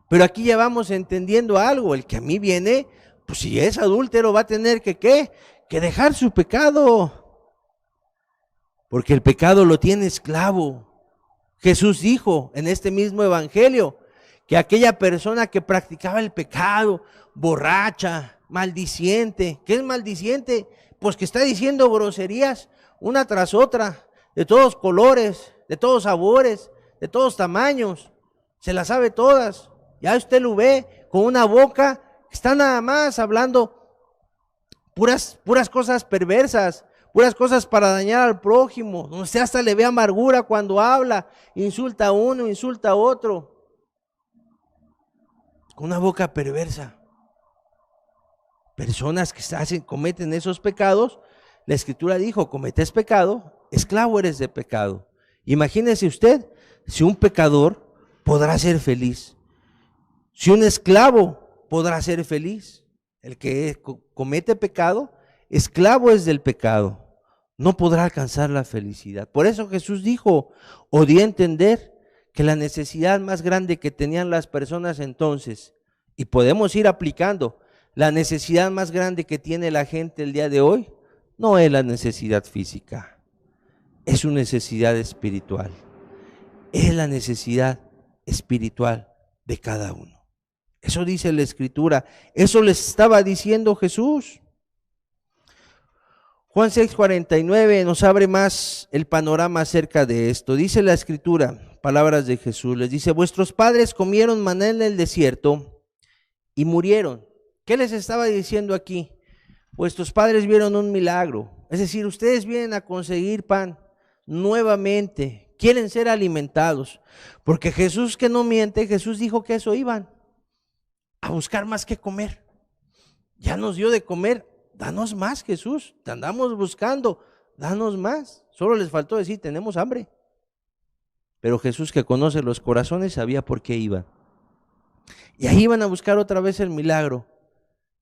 Pero aquí ya vamos entendiendo algo, el que a mí viene, pues si es adúltero va a tener que ¿qué? Que dejar su pecado, porque el pecado lo tiene esclavo. Jesús dijo en este mismo evangelio que aquella persona que practicaba el pecado, borracha, maldiciente, ¿qué es maldiciente? Pues que está diciendo groserías una tras otra, de todos colores, de todos sabores, de todos tamaños, se las sabe todas. Ya usted lo ve con una boca que está nada más hablando puras cosas perversas, puras cosas para dañar al prójimo. Usted hasta le ve amargura cuando habla, insulta a uno, insulta a otro. Con una boca perversa. Personas que cometen esos pecados, la Escritura dijo, cometes pecado, esclavo eres de pecado. Imagínese usted si un pecador podrá ser feliz. Si un esclavo podrá ser feliz, el que comete pecado, esclavo es del pecado, no podrá alcanzar la felicidad. Por eso Jesús dijo, o dio a entender que la necesidad más grande que tenían las personas entonces, y podemos ir aplicando, la necesidad más grande que tiene la gente el día de hoy, no es la necesidad física, es su necesidad espiritual, es la necesidad espiritual de cada uno. Eso dice la Escritura, eso les estaba diciendo Jesús. Juan 6:49 nos abre más el panorama acerca de esto. Dice la Escritura, palabras de Jesús, les dice, vuestros padres comieron maná en el desierto y murieron. ¿Qué les estaba diciendo aquí? Vuestros padres vieron un milagro, es decir, ustedes vienen a conseguir pan nuevamente, quieren ser alimentados, porque Jesús, que no miente, Jesús dijo que eso iban a buscar más que comer. Ya nos dio de comer, danos más, Jesús, te andamos buscando, danos más. Solo les faltó decir, tenemos hambre. Pero Jesús, que conoce los corazones, sabía por qué iban. Y ahí iban a buscar otra vez el milagro.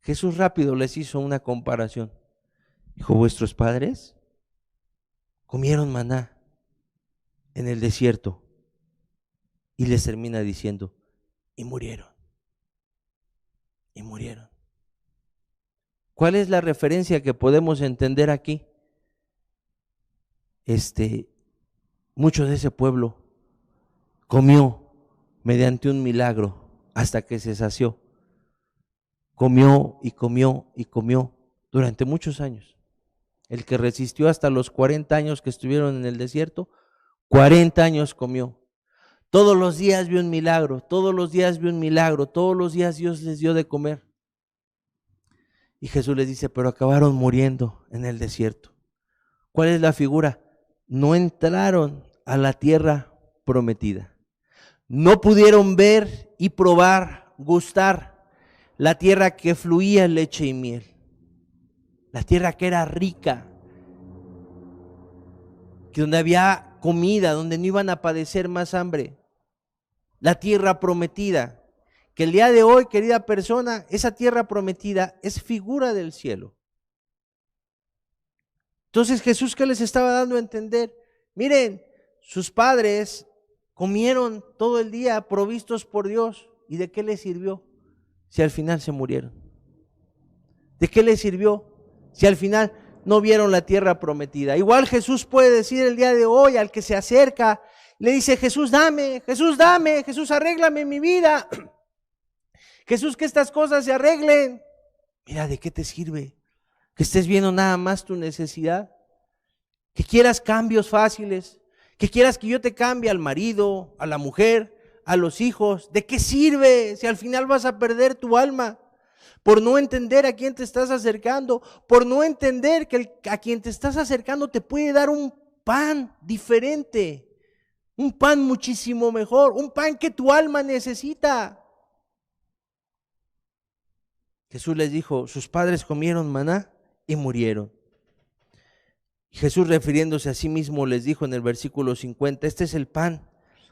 Jesús rápido les hizo una comparación. Dijo, vuestros padres comieron maná en el desierto. Y les termina diciendo, y murieron. Y murieron. ¿Cuál es la referencia que podemos entender aquí? Mucho de ese pueblo comió mediante un milagro hasta que se sació. Comió y comió y comió durante muchos años. El que resistió hasta los 40 años que estuvieron en el desierto, 40 años comió. Todos los días vio un milagro, todos los días vio un milagro, todos los días Dios les dio de comer. Y Jesús les dice, pero acabaron muriendo en el desierto. ¿Cuál es la figura? No entraron a la tierra prometida. No pudieron ver y probar, gustar la tierra que fluía leche y miel. La tierra que era rica, que donde había comida, donde no iban a padecer más hambre. La tierra prometida, que el día de hoy, querida persona, esa tierra prometida es figura del cielo. Entonces Jesús, ¿qué les estaba dando a entender? Miren, sus padres comieron todo el día provistos por Dios. ¿Y de qué les sirvió? si al final se murieron? ¿De qué les sirvió si al final no vieron la tierra prometida? Igual Jesús puede decir el día de hoy al que se acerca, le dice: Jesús, dame, Jesús, arréglame mi vida. Jesús, que estas cosas se arreglen. Mira, ¿de qué te sirve que estés viendo nada más tu necesidad? Que quieras cambios fáciles, que quieras que yo te cambie al marido, a la mujer, a los hijos. ¿De qué sirve si al final vas a perder tu alma? Por no entender a quién te estás acercando, por no entender que a quien te estás acercando te puede dar un pan diferente, un pan muchísimo mejor, un pan que tu alma necesita. Jesús les dijo: sus padres comieron maná y murieron. Jesús, refiriéndose a sí mismo, les dijo en el versículo 50: este es el pan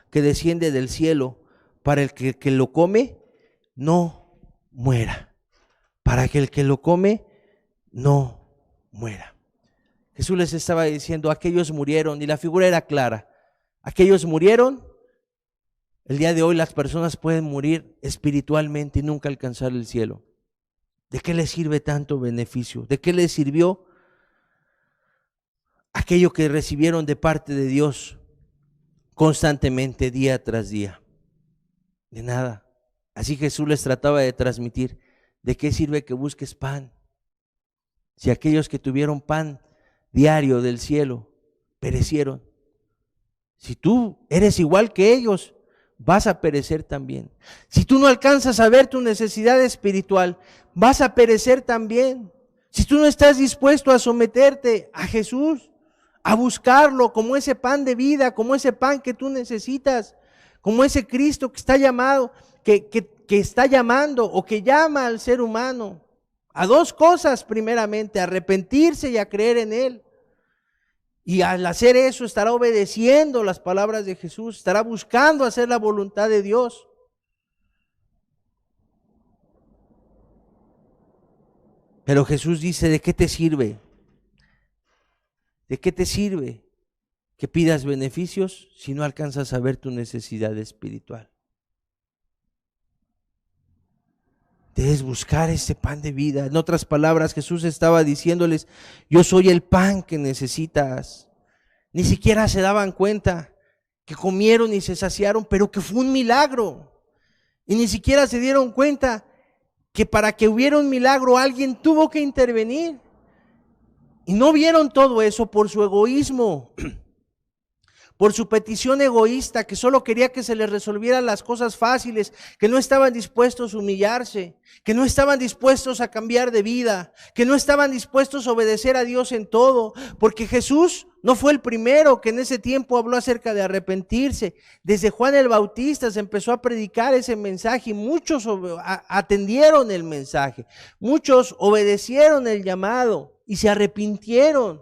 que desciende del cielo, para el que lo come no muera. Para que el que lo come no muera. Jesús les estaba diciendo: aquellos murieron, y la figura era clara. Aquellos murieron. El día de hoy las personas pueden morir espiritualmente y nunca alcanzar el cielo. ¿De qué les sirve tanto beneficio? ¿De qué les sirvió aquello que recibieron de parte de Dios constantemente, día tras día? De nada. Así Jesús les trataba de transmitir: ¿de qué sirve que busques pan si aquellos que tuvieron pan diario del cielo perecieron? Si tú eres igual que ellos, vas a perecer también. Si tú no alcanzas a ver tu necesidad espiritual, vas a perecer también. Si tú no estás dispuesto a someterte a Jesús, a buscarlo como ese pan de vida, como ese pan que tú necesitas, como ese Cristo que está llamado, que está llamando o que llama al ser humano a dos cosas: primeramente, a arrepentirse y a creer en Él. Y al hacer eso estará obedeciendo las palabras de Jesús, estará buscando hacer la voluntad de Dios. Pero Jesús dice: ¿de qué te sirve? ¿De qué te sirve que pidas beneficios si no alcanzas a ver tu necesidad espiritual? Debes buscar ese pan de vida. En otras palabras, Jesús estaba diciéndoles: yo soy el pan que necesitas. Ni siquiera se daban cuenta que comieron y se saciaron, pero que fue un milagro. Y ni siquiera se dieron cuenta que para que hubiera un milagro alguien tuvo que intervenir. Y no vieron todo eso por su egoísmo, por su petición egoísta, que solo quería que se les resolvieran las cosas fáciles, que no estaban dispuestos a humillarse, que no estaban dispuestos a cambiar de vida, que no estaban dispuestos a obedecer a Dios en todo, porque Jesús no fue el primero que en ese tiempo habló acerca de arrepentirse. Desde Juan el Bautista se empezó a predicar ese mensaje y muchos atendieron el mensaje, muchos obedecieron el llamado y se arrepintieron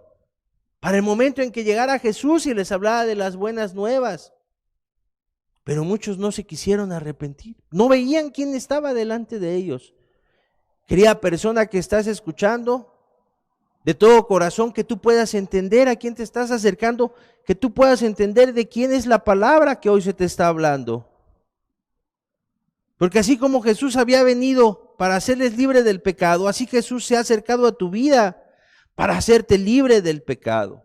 para el momento en que llegara Jesús y les hablara de las buenas nuevas. Pero muchos no se quisieron arrepentir, no veían quién estaba delante de ellos. Querida persona que estás escuchando, de todo corazón, que tú puedas entender a quién te estás acercando, que tú puedas entender de quién es la palabra que hoy se te está hablando. Porque así como Jesús había venido para hacerles libre del pecado, así Jesús se ha acercado a tu vida para hacerte libre del pecado,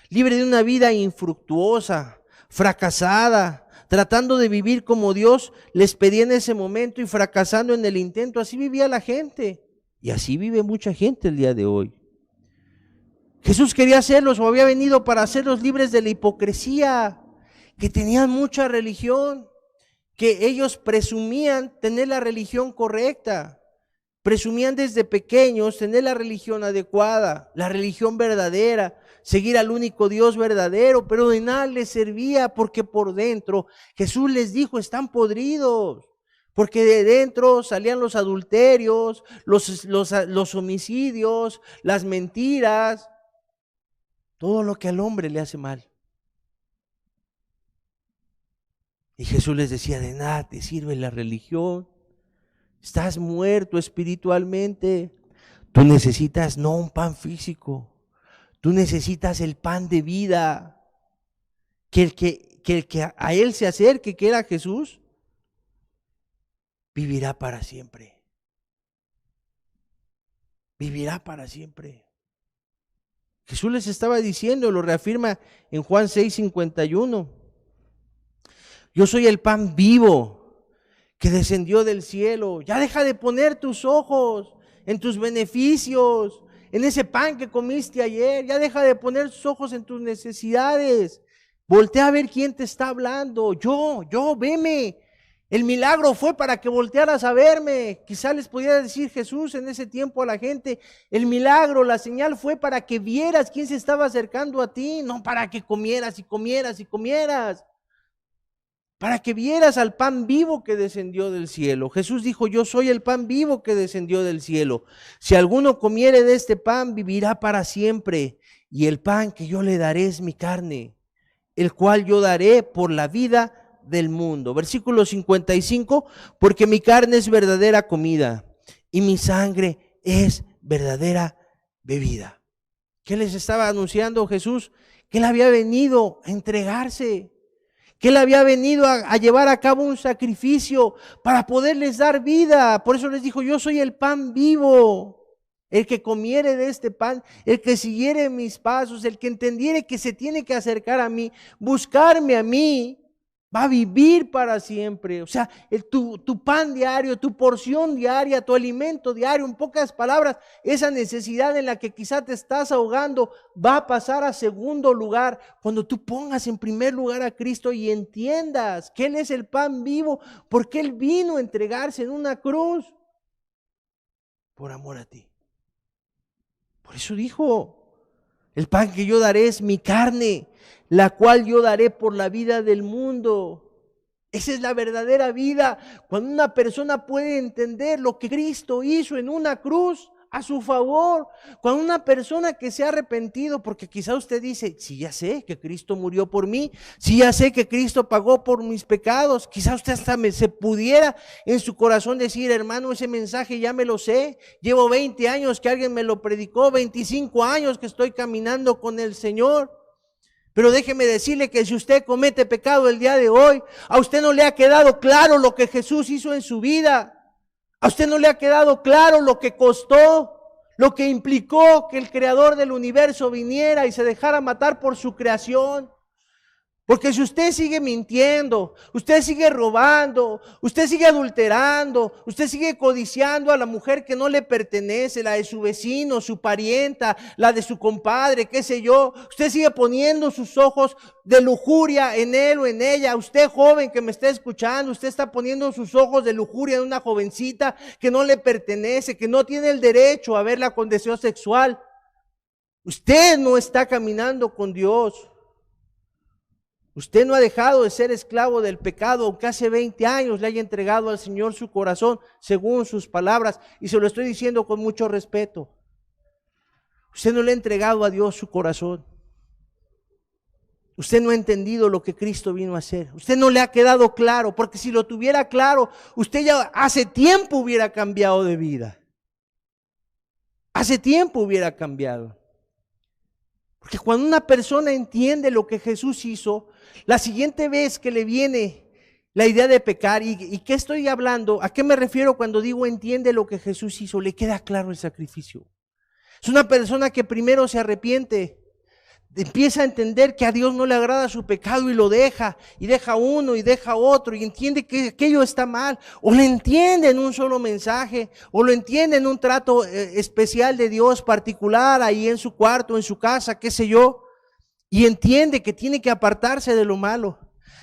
libre de una vida infructuosa, fracasada, tratando de vivir como Dios les pedía en ese momento y fracasando en el intento. Así vivía la gente y así vive mucha gente el día de hoy. Jesús quería hacerlos, o había venido para hacerlos libres de la hipocresía, que tenían mucha religión, que ellos presumían tener la religión correcta. Presumían desde pequeños tener la religión adecuada, la religión verdadera, seguir al único Dios verdadero, pero de nada les servía porque por dentro, Jesús les dijo, están podridos, porque de dentro salían los adulterios, los homicidios, las mentiras, todo lo que al hombre le hace mal. Y Jesús les decía, de nada te sirve la religión. Estás muerto espiritualmente. Tú necesitas no un pan físico, tú necesitas el pan de vida. Que el que a Él se acerque, que era Jesús, vivirá para siempre. vivirá para siempre. Jesús les estaba diciendo, lo reafirma en Juan 6:51. Yo soy el pan vivo que descendió del cielo. Ya deja de poner tus ojos en tus beneficios, en ese pan que comiste ayer. Ya deja de poner tus ojos en tus necesidades. Voltea a ver quién te está hablando. Yo, veme. El milagro fue para que voltearas a verme. Quizá les pudiera decir Jesús en ese tiempo a la gente, el milagro, la señal fue para que vieras quién se estaba acercando a ti, no para que comieras y comieras y comieras. Para que vieras al pan vivo que descendió del cielo. Jesús dijo, yo soy el pan vivo que descendió del cielo. Si alguno comiere de este pan, vivirá para siempre. Y el pan que yo le daré es mi carne, el cual yo daré por la vida del mundo. Versículo 55, porque mi carne es verdadera comida y mi sangre es verdadera bebida. ¿Qué les estaba anunciando Jesús? Que él había venido a entregarse, que él había venido a llevar a cabo un sacrificio para poderles dar vida. Por eso les dijo, yo soy el pan vivo. El que comiere de este pan, el que siguiere mis pasos, el que entendiere que se tiene que acercar a mí, buscarme a mí, va a vivir para siempre. O sea, tu pan diario, tu porción diaria, tu alimento diario, en pocas palabras, esa necesidad en la que quizá te estás ahogando, va a pasar a segundo lugar cuando tú pongas en primer lugar a Cristo y entiendas que Él es el pan vivo, porque Él vino a entregarse en una cruz por amor a ti. Por eso dijo, el pan que yo daré es mi carne, la cual yo daré por la vida del mundo. Esa es la verdadera vida. Cuando una persona puede entender lo que Cristo hizo en una cruz a su favor. Cuando una persona que se ha arrepentido, porque quizá usted dice, sí, ya sé que Cristo murió por mí, sí, ya sé que Cristo pagó por mis pecados. Quizá usted hasta se pudiera en su corazón decir, hermano, ese mensaje ya me lo sé. Llevo 20 años que alguien me lo predicó, 25 años que estoy caminando con el Señor. Pero déjeme decirle que si usted comete pecado el día de hoy, a usted no le ha quedado claro lo que Jesús hizo en su vida. A usted no le ha quedado claro lo que costó, lo que implicó que el creador del universo viniera y se dejara matar por su creación. Porque si usted sigue mintiendo, usted sigue robando, usted sigue adulterando, usted sigue codiciando a la mujer que no le pertenece, la de su vecino, su parienta, la de su compadre, qué sé yo, usted sigue poniendo sus ojos de lujuria en él o en ella. Usted joven que me está escuchando, usted está poniendo sus ojos de lujuria en una jovencita que no le pertenece, que no tiene el derecho a verla con deseo sexual. Usted no está caminando con Dios. Usted no ha dejado de ser esclavo del pecado, aunque hace 20 años le haya entregado al Señor su corazón, según sus palabras, y se lo estoy diciendo con mucho respeto. Usted no le ha entregado a Dios su corazón. Usted no ha entendido lo que Cristo vino a hacer. Usted no le ha quedado claro, porque si lo tuviera claro, usted ya hace tiempo hubiera cambiado de vida. Hace tiempo hubiera cambiado. Porque cuando una persona entiende lo que Jesús hizo, la siguiente vez que le viene la idea de pecar, ¿y qué estoy hablando? ¿A qué me refiero cuando digo entiende lo que Jesús hizo? Le queda claro el sacrificio. Es una persona que primero se arrepiente, empieza a entender que a Dios no le agrada su pecado y lo deja, y deja uno y deja otro, y entiende que aquello está mal, o lo entiende en un solo mensaje, o lo entiende en un trato especial de Dios particular, ahí en su cuarto, en su casa, qué sé yo, y entiende que tiene que apartarse de lo malo,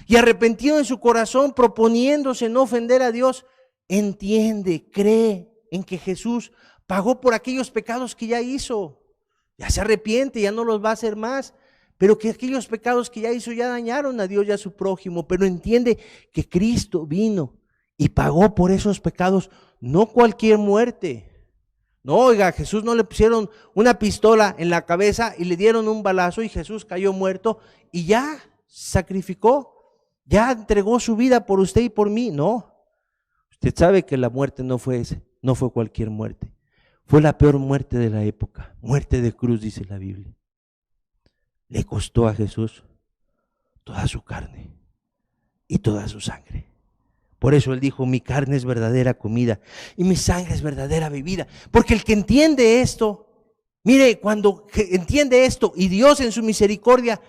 y arrepentido en su corazón, proponiéndose no ofender a Dios, entiende, cree en que Jesús pagó por aquellos pecados que ya hizo. Ya se arrepiente, ya no los va a hacer más, pero que aquellos pecados que ya hizo ya dañaron a Dios y a su prójimo, pero entiende que Cristo vino y pagó por esos pecados, no cualquier muerte. No, oiga, Jesús no le pusieron una pistola en la cabeza y le dieron un balazo y Jesús cayó muerto y ya sacrificó, ya entregó su vida por usted y por mí. No, usted sabe que la muerte no fue cualquier muerte. Fue la peor muerte de la época, muerte de cruz, dice la Biblia. Le costó a Jesús toda su carne y toda su sangre, Por eso Él dijo, mi carne es verdadera comida y mi sangre es verdadera bebida. Porque el que entiende esto, mire, cuando entiende esto y Dios en su misericordia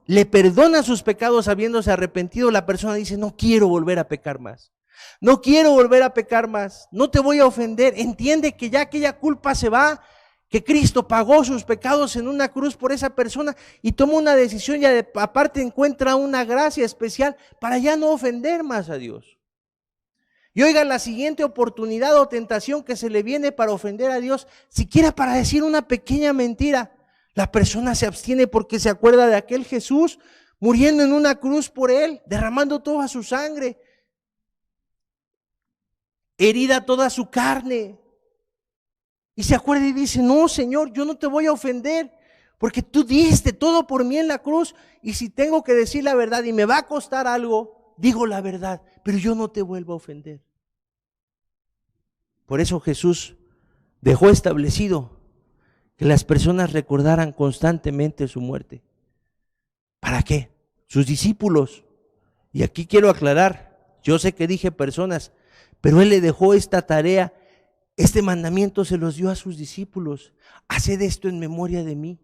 le perdona sus pecados habiéndose arrepentido, la persona dice, no quiero volver a pecar más. No quiero volver a pecar más. No te voy a ofender. Entiende que ya aquella culpa se va, que Cristo pagó sus pecados en una cruz por esa persona y toma una decisión y aparte encuentra una gracia especial para ya no ofender más a Dios. Y oiga, la siguiente oportunidad o tentación que se le viene para ofender a Dios, siquiera para decir una pequeña mentira, la persona se abstiene porque se acuerda de aquel Jesús muriendo en una cruz por él, derramando toda su sangre, herida toda su carne. Y se acuerda y dice, no, Señor, yo no te voy a ofender, porque tú diste todo por mí en la cruz, y si tengo que decir la verdad y me va a costar algo, digo la verdad, pero yo no te vuelvo a ofender. Por eso Jesús dejó establecido que las personas recordaran constantemente su muerte. ¿Para qué? Sus discípulos, y aquí quiero aclarar, yo sé que dije personas, pero Él le dejó esta tarea, este mandamiento se los dio a sus discípulos. Haced esto en memoria de mí,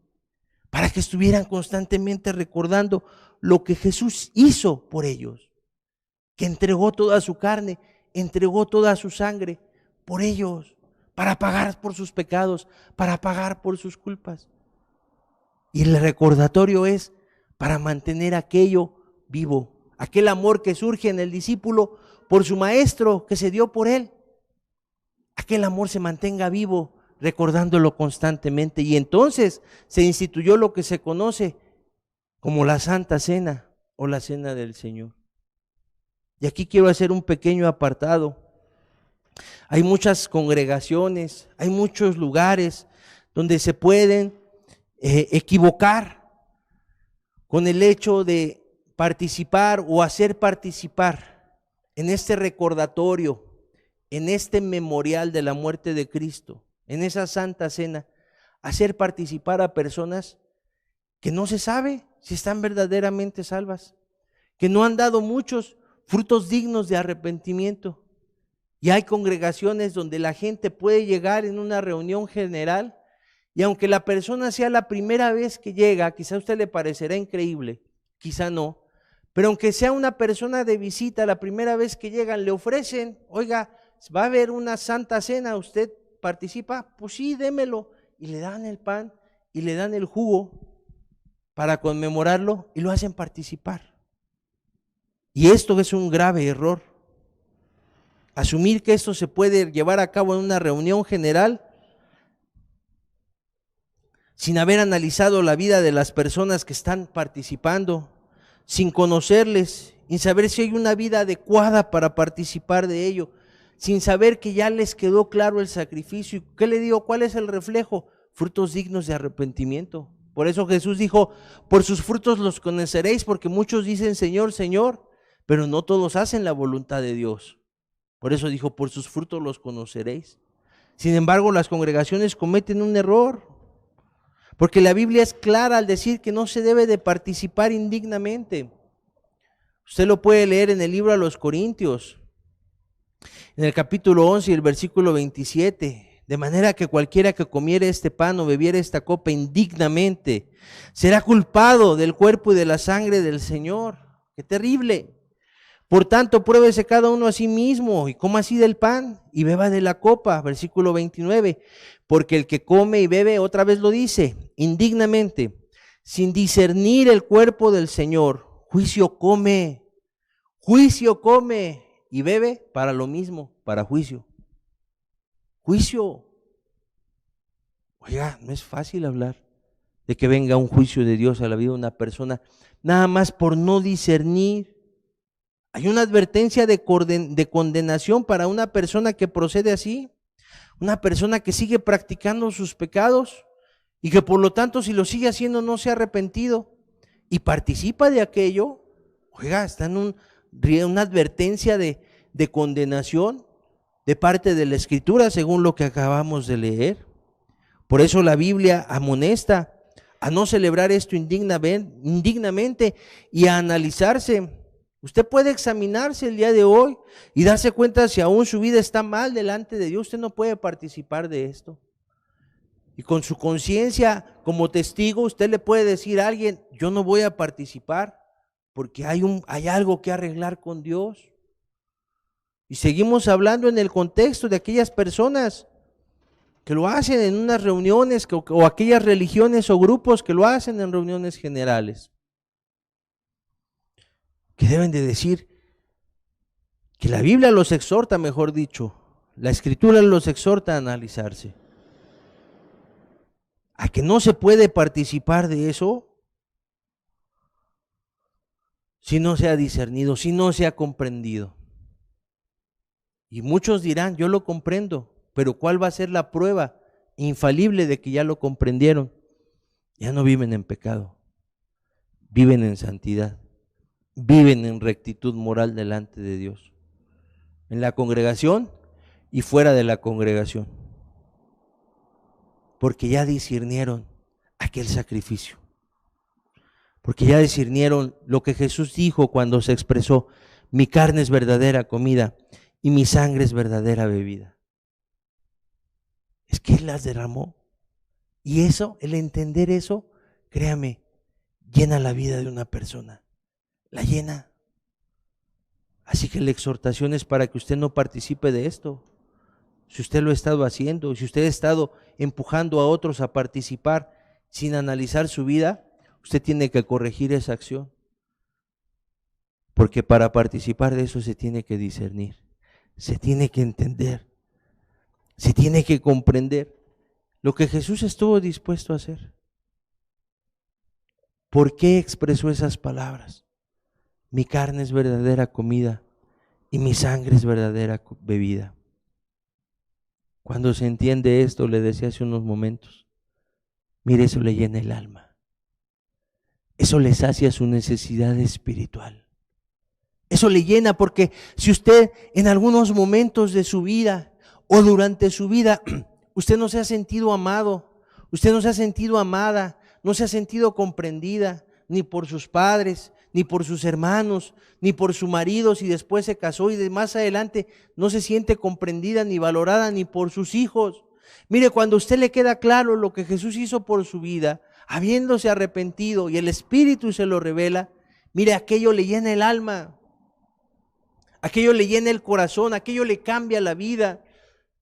para que estuvieran constantemente recordando lo que Jesús hizo por ellos, que entregó toda su carne, entregó toda su sangre por ellos, para pagar por sus pecados, para pagar por sus culpas. Y el recordatorio es para mantener aquello vivo, aquel amor que surge en el discípulo por su maestro que se dio por él. Aquel amor se mantenga vivo, recordándolo constantemente. Y entonces se instituyó lo que se conoce como la Santa Cena o la Cena del Señor. Y aquí quiero hacer un pequeño apartado. Hay muchas congregaciones, hay muchos lugares donde se pueden equivocar con el hecho de participar o hacer participar en este recordatorio, en este memorial de la muerte de Cristo, en esa Santa Cena, hacer participar a personas que no se sabe si están verdaderamente salvas, que no han dado muchos frutos dignos de arrepentimiento. Y hay congregaciones donde la gente puede llegar en una reunión general y aunque la persona sea la primera vez que llega, quizá a usted le parecerá increíble, quizá no, pero aunque sea una persona de visita, la primera vez que llegan le ofrecen, oiga, va a haber una Santa Cena, ¿usted participa? Pues sí, démelo. Y le dan el pan y le dan el jugo para conmemorarlo y lo hacen participar. Y esto es un grave error. Asumir que esto se puede llevar a cabo en una reunión general sin haber analizado la vida de las personas que están participando, sin conocerles, sin saber si hay una vida adecuada para participar de ello, sin saber que ya les quedó claro el sacrificio. ¿Qué le digo? ¿Cuál es el reflejo? Frutos dignos de arrepentimiento. Por eso Jesús dijo, por sus frutos los conoceréis, porque muchos dicen Señor, Señor, pero no todos hacen la voluntad de Dios. Por eso dijo, por sus frutos los conoceréis. Sin embargo, las congregaciones cometen un error, porque la Biblia es clara al decir que no se debe de participar indignamente. Usted lo puede leer en el libro a los Corintios, en el capítulo 11 y el versículo 27. De manera que cualquiera que comiere este pan o bebiere esta copa indignamente, será culpado del cuerpo y de la sangre del Señor. ¡Qué terrible! Por tanto, pruébese cada uno a sí mismo y coma así del pan y beba de la copa. Versículo 29. Porque el que come y bebe, otra vez lo dice, indignamente, sin discernir el cuerpo del Señor, juicio come y bebe para lo mismo, para juicio. Juicio. Oiga, no es fácil hablar de que venga un juicio de Dios a la vida de una persona, nada más por no discernir. Hay una advertencia de condenación para una persona que procede así, una persona que sigue practicando sus pecados y que por lo tanto si lo sigue haciendo no se ha arrepentido y participa de aquello. Oiga, está en una advertencia de condenación de parte de la Escritura, según lo que acabamos de leer. Por eso la Biblia amonesta a no celebrar esto indignamente y a analizarse. Usted puede examinarse el día de hoy y darse cuenta si aún su vida está mal delante de Dios. Usted no puede participar de esto. Y con su conciencia como testigo, usted le puede decir a alguien, yo no voy a participar porque hay algo que arreglar con Dios. Y seguimos hablando en el contexto de aquellas personas que lo hacen en unas reuniones o aquellas religiones o grupos que lo hacen en reuniones generales. Que deben de decir que la Biblia los exhorta, mejor dicho, la Escritura los exhorta a analizarse. A que no se puede participar de eso si no se ha discernido, si no se ha comprendido. Y muchos dirán, yo lo comprendo, pero ¿cuál va a ser la prueba infalible de que ya lo comprendieron? Ya no viven en pecado, viven en santidad, viven en rectitud moral delante de Dios, en la congregación y fuera de la congregación, porque ya discernieron aquel sacrificio, porque ya discernieron lo que Jesús dijo cuando se expresó, mi carne es verdadera comida y mi sangre es verdadera bebida. Es que Él las derramó. Y eso, el entender eso, créame, llena la vida de una persona. La llena. Así que la exhortación es para que usted no participe de esto. Si usted lo ha estado haciendo, si usted ha estado empujando a otros a participar sin analizar su vida, usted tiene que corregir esa acción. Porque para participar de eso se tiene que discernir. Se tiene que entender, se tiene que comprender lo que Jesús estuvo dispuesto a hacer. ¿Por qué expresó esas palabras? Mi carne es verdadera comida y mi sangre es verdadera bebida. Cuando se entiende esto, le decía hace unos momentos, mire, eso le llena el alma. Eso le sacia su necesidad espiritual. Eso le llena, porque si usted en algunos momentos de su vida o durante su vida, usted no se ha sentido amado, usted no se ha sentido amada, no se ha sentido comprendida, ni por sus padres, ni por sus hermanos, ni por su marido si después se casó y de más adelante no se siente comprendida ni valorada ni por sus hijos. Mire, cuando a usted le queda claro lo que Jesús hizo por su vida, habiéndose arrepentido y el Espíritu se lo revela, mire, aquello le llena el alma. Aquello le llena el corazón, aquello le cambia la vida,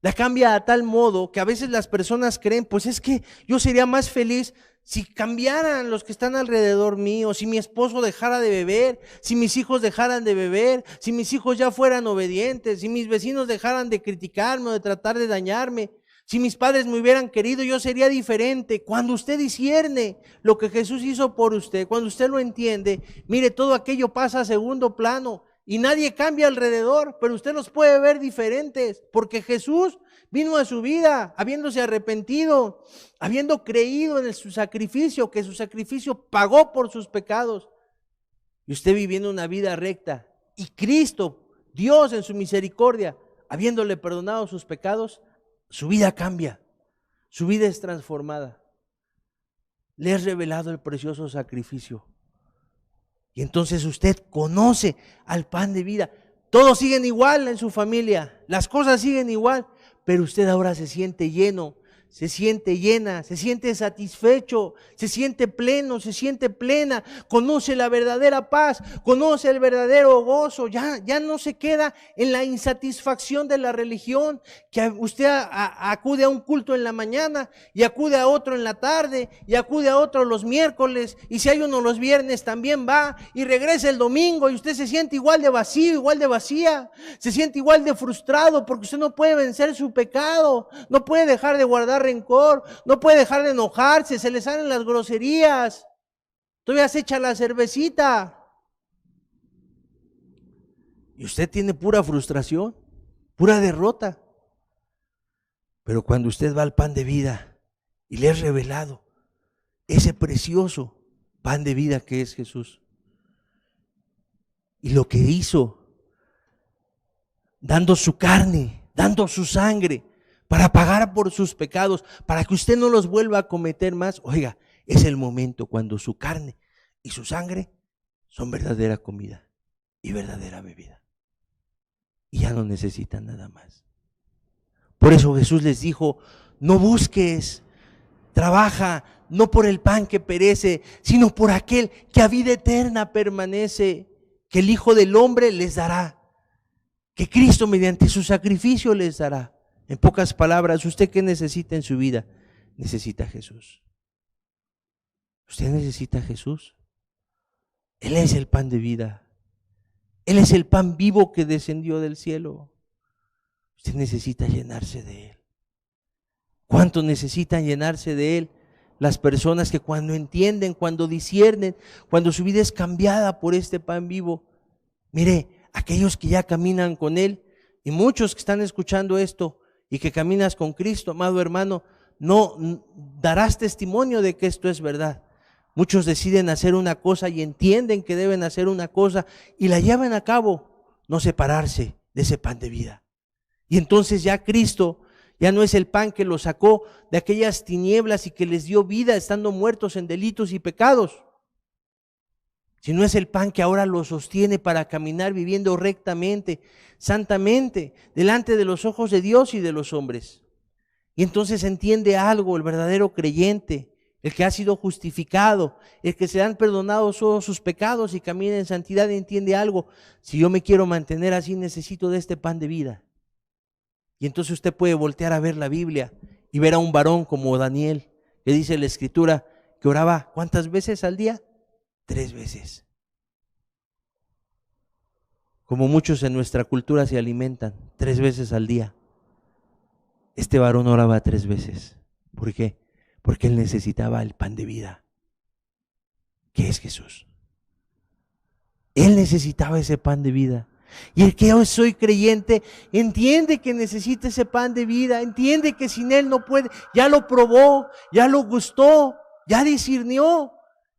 la cambia a tal modo que a veces las personas creen, pues es que yo sería más feliz si cambiaran los que están alrededor mío, si mi esposo dejara de beber, si mis hijos dejaran de beber, si mis hijos ya fueran obedientes, si mis vecinos dejaran de criticarme o de tratar de dañarme, si mis padres me hubieran querido, yo sería diferente. Cuando usted discierne lo que Jesús hizo por usted, cuando usted lo entiende, mire, todo aquello pasa a segundo plano. Y nadie cambia alrededor, pero usted los puede ver diferentes, porque Jesús vino a su vida habiéndose arrepentido, habiendo creído en su sacrificio, que su sacrificio pagó por sus pecados. Y usted viviendo una vida recta, y Cristo, Dios en su misericordia, habiéndole perdonado sus pecados, su vida cambia, su vida es transformada. Le es revelado el precioso sacrificio. Y entonces usted conoce al pan de vida. Todos siguen igual en su familia, las cosas siguen igual, pero usted ahora se siente lleno, se siente llena, se siente satisfecho, se siente pleno, se siente plena, conoce la verdadera paz, conoce el verdadero gozo, ya no se queda en la insatisfacción de la religión, que usted acude a un culto en la mañana y acude a otro en la tarde y acude a otro los miércoles, y si hay uno los viernes también va y regresa el domingo, y usted se siente igual de vacío, igual de vacía, se siente igual de frustrado porque usted no puede vencer su pecado, no puede dejar de guardar rencor, no puede dejar de enojarse, se le salen las groserías, todavía se echa la cervecita y usted tiene pura frustración, pura derrota. Pero cuando usted va al pan de vida y le es revelado ese precioso pan de vida que es Jesús, y lo que hizo dando su carne, dando su sangre para pagar por sus pecados, para que usted no los vuelva a cometer más. Oiga, es el momento cuando su carne y su sangre son verdadera comida y verdadera bebida. Y ya no necesitan nada más. Por eso Jesús les dijo, no busques, trabaja no por el pan que perece, sino por aquel que a vida eterna permanece, que el Hijo del Hombre les dará, que Cristo mediante su sacrificio les dará. En pocas palabras, ¿usted qué necesita en su vida? Necesita a Jesús. ¿Usted necesita a Jesús? Él es el pan de vida. Él es el pan vivo que descendió del cielo. Usted necesita llenarse de Él. ¿Cuánto necesitan llenarse de Él? Las personas que cuando entienden, cuando disciernen, cuando su vida es cambiada por este pan vivo. Mire, aquellos que ya caminan con Él, y muchos que están escuchando esto y que caminas con Cristo, amado hermano, no darás testimonio de que esto es verdad. Muchos deciden hacer una cosa y entienden que deben hacer una cosa y la llevan a cabo, no separarse de ese pan de vida. Y entonces ya Cristo ya no es el pan que los sacó de aquellas tinieblas y que les dio vida estando muertos en delitos y pecados, sino es el pan que ahora los sostiene para caminar viviendo rectamente, santamente, delante de los ojos de Dios y de los hombres. Y entonces entiende algo el verdadero creyente, el que ha sido justificado, el que se han perdonado todos sus pecados y camina en santidad, entiende algo. Si yo me quiero mantener así, necesito de este pan de vida. Y entonces usted puede voltear a ver la Biblia y ver a un varón como Daniel, que dice la Escritura que oraba ¿cuántas veces al día? 3 veces. Como muchos en nuestra cultura se alimentan 3 veces al día. Este varón oraba 3 veces. ¿Por qué? Porque él necesitaba el pan de vida, que es Jesús. Él necesitaba ese pan de vida. Y el que hoy soy creyente entiende que necesita ese pan de vida, entiende que sin Él no puede, ya lo probó, ya lo gustó, ya discernió,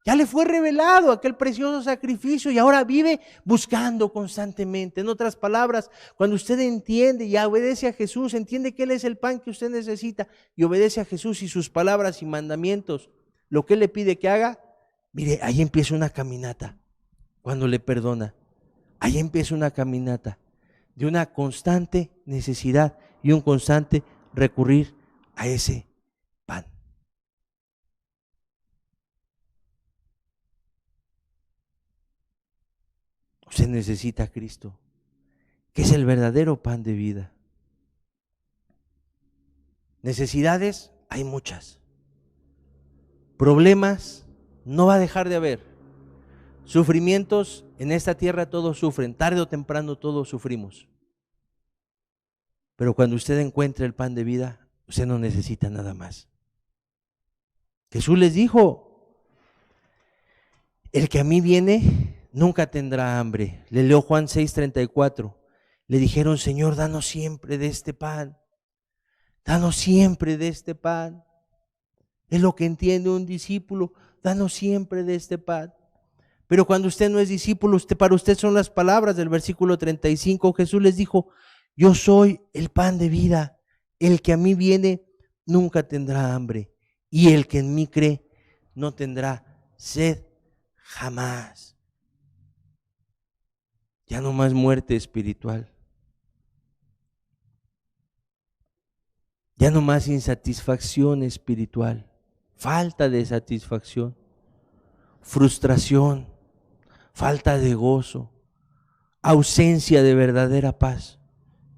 ya le fue revelado aquel precioso sacrificio y ahora vive buscando constantemente. En otras palabras, cuando usted entiende y obedece a Jesús, entiende que Él es el pan que usted necesita y obedece a Jesús y sus palabras y mandamientos, lo que Él le pide que haga, mire, ahí empieza una caminata cuando le perdona. Ahí empieza una caminata de una constante necesidad y un constante recurrir a ese pan. Usted necesita a Cristo, que es el verdadero pan de vida. Necesidades hay muchas. Problemas no va a dejar de haber. Sufrimientos, en esta tierra todos sufren, tarde o temprano todos sufrimos. Pero cuando usted encuentre el pan de vida, usted no necesita nada más. Jesús les dijo, el que a mí viene nunca tendrá hambre. Le leo Juan 6:34. Le dijeron, Señor, danos siempre de este pan. Danos siempre de este pan. Es lo que entiende un discípulo, danos siempre de este pan. Pero cuando usted no es discípulo, para usted son las palabras del versículo 35. Jesús les dijo, yo soy el pan de vida. El que a mí viene nunca tendrá hambre. Y el que en mí cree no tendrá sed jamás. Ya no más muerte espiritual. Ya no más insatisfacción espiritual. Falta de satisfacción. Frustración. Falta de gozo, ausencia de verdadera paz.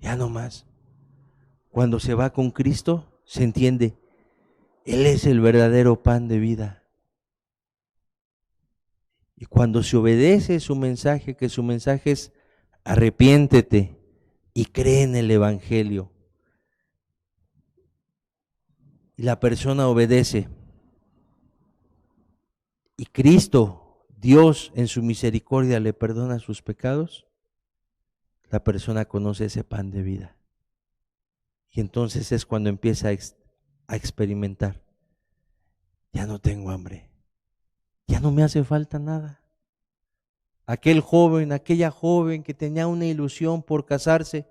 Ya no más. Cuando se va con Cristo, se entiende, Él es el verdadero pan de vida. Y cuando se obedece su mensaje, que su mensaje es arrepiéntete y cree en el Evangelio. Y la persona obedece. Y Cristo, Dios en su misericordia le perdona sus pecados, la persona conoce ese pan de vida. Y entonces es cuando empieza a experimentar. Ya no tengo hambre, ya no me hace falta nada. Aquel joven, aquella joven que tenía una ilusión por casarse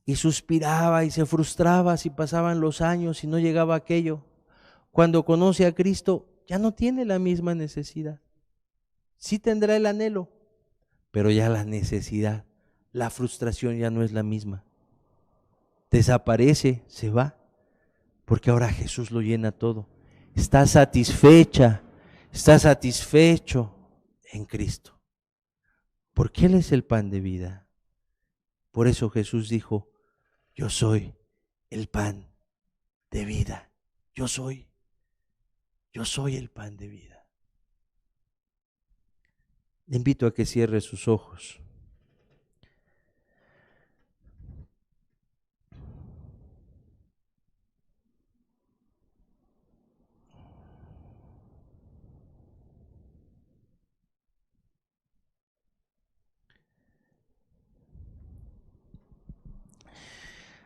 y suspiraba y se frustraba si pasaban los años y no llegaba aquello. Cuando conoce a Cristo, ya no tiene la misma necesidad. Sí tendrá el anhelo, pero ya la necesidad, la frustración ya no es la misma. Desaparece, se va, porque ahora Jesús lo llena todo. Está satisfecha, está satisfecho en Cristo, porque Él es el pan de vida. Por eso Jesús dijo: yo soy el pan de vida. Yo soy el pan de vida. Le invito a que cierre sus ojos.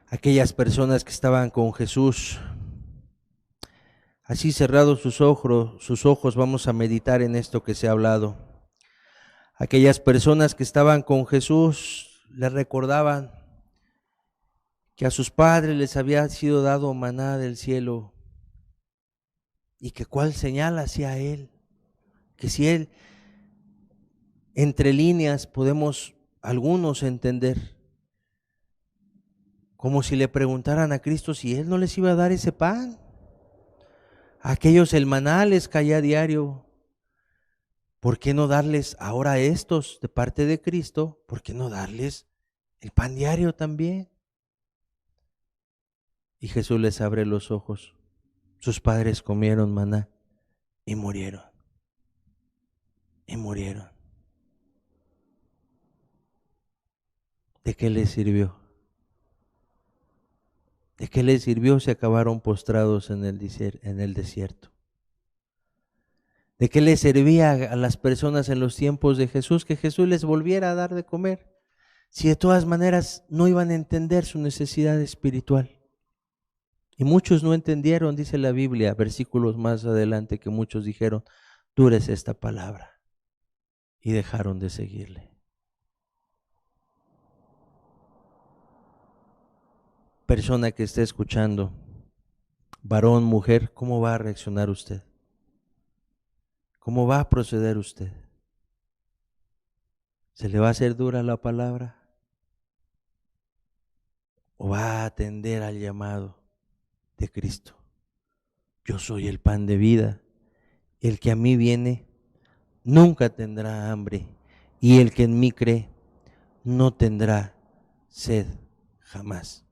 Aquellas personas que estaban con Jesús, así cerrados sus ojos, vamos a meditar en esto que se ha hablado. Aquellas personas que estaban con Jesús le recordaban que a sus padres les había sido dado maná del cielo y que cuál señal hacía Él, que si Él, entre líneas podemos algunos entender, como si le preguntaran a Cristo si Él no les iba a dar ese pan. A aquellos el maná les caía a diario. ¿Por qué no darles ahora a estos de parte de Cristo? ¿Por qué no darles el pan diario también? Y Jesús les abre los ojos. Sus padres comieron maná y murieron. Y murieron. ¿De qué les sirvió? ¿De qué les sirvió si acabaron postrados en el desierto? ¿De qué les servía a las personas en los tiempos de Jesús que Jesús les volviera a dar de comer, si de todas maneras no iban a entender su necesidad espiritual? Y muchos no entendieron, dice la Biblia, versículos más adelante, que muchos dijeron: dura es esta palabra, y dejaron de seguirle. Persona que esté escuchando, varón, mujer, ¿cómo va a reaccionar usted? ¿Cómo va a proceder usted? ¿Se le va a hacer dura la palabra? ¿O va a atender al llamado de Cristo? Yo soy el pan de vida. El que a mí viene nunca tendrá hambre, y el que en mí cree no tendrá sed jamás.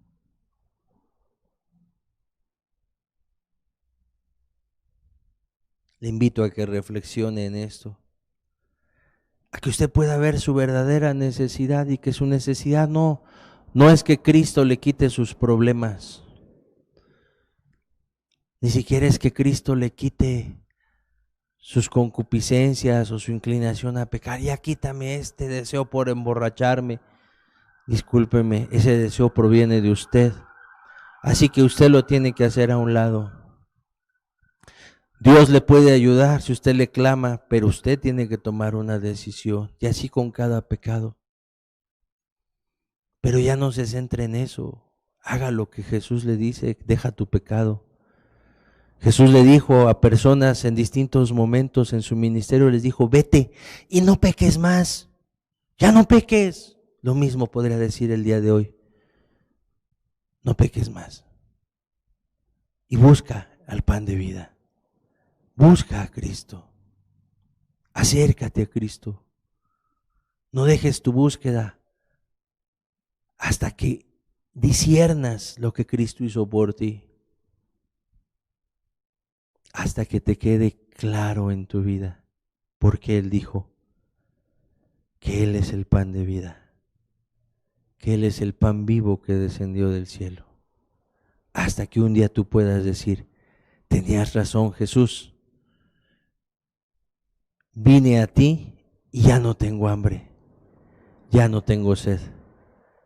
Le invito a que reflexione en esto, a que usted pueda ver su verdadera necesidad, y que su necesidad no es que Cristo le quite sus problemas, ni siquiera es que Cristo le quite sus concupiscencias o su inclinación a pecar. Ya quítame este deseo por emborracharme. Discúlpeme, ese deseo proviene de usted, así que usted lo tiene que hacer a un lado. Dios le puede ayudar si usted le clama, pero usted tiene que tomar una decisión, y así con cada pecado. Pero ya no se centre en eso, haga lo que Jesús le dice: deja tu pecado. Jesús le dijo a personas en distintos momentos en su ministerio, les dijo: vete y no peques más, ya no peques. Lo mismo podría decir el día de hoy: no peques más, y busca al pan de vida. Busca a Cristo, acércate a Cristo, no dejes tu búsqueda hasta que disciernas lo que Cristo hizo por ti, hasta que te quede claro en tu vida, porque Él dijo que Él es el pan de vida, que Él es el pan vivo que descendió del cielo, hasta que un día tú puedas decir: tenías razón, Jesús, vine a ti y ya no tengo hambre, ya no tengo sed,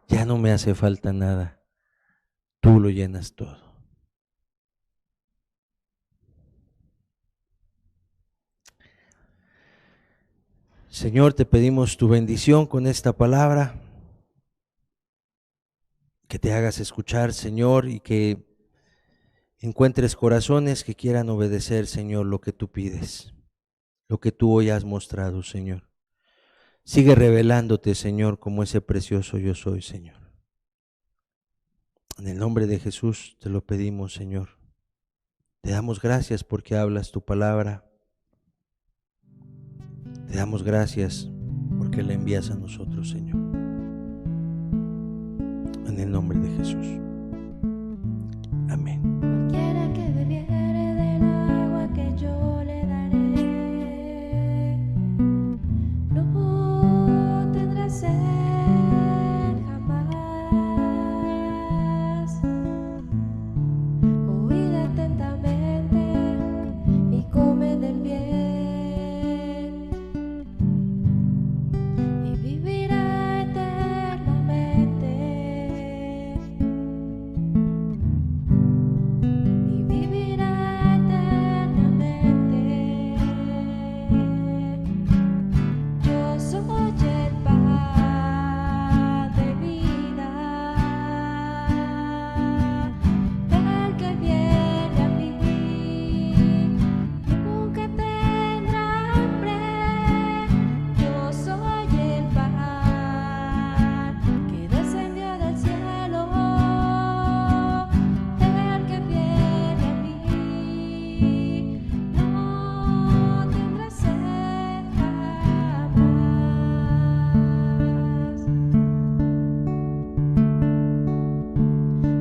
ya no me hace falta nada, tú lo llenas todo. Señor, te pedimos tu bendición con esta palabra, que te hagas escuchar, Señor, y que encuentres corazones que quieran obedecer, Señor, lo que tú pides, lo que tú hoy has mostrado, Señor. Sigue revelándote, Señor, como ese precioso yo soy, Señor. En el nombre de Jesús te lo pedimos, Señor. Te damos gracias porque hablas tu palabra. Te damos gracias porque la envías a nosotros, Señor. En el nombre de Jesús. Amén. Cualquiera que bebiere del agua que yo le daré, no tendrá sed jamás. Oíd atentamente y comed del bien, y vivirá eternamente. Y vivirá eternamente. Yo soy el pan de vida, el que viene a mí nunca tendrá hambre. Yo soy el pan que descendió del cielo, el que viene a mí no tendrá sed jamás.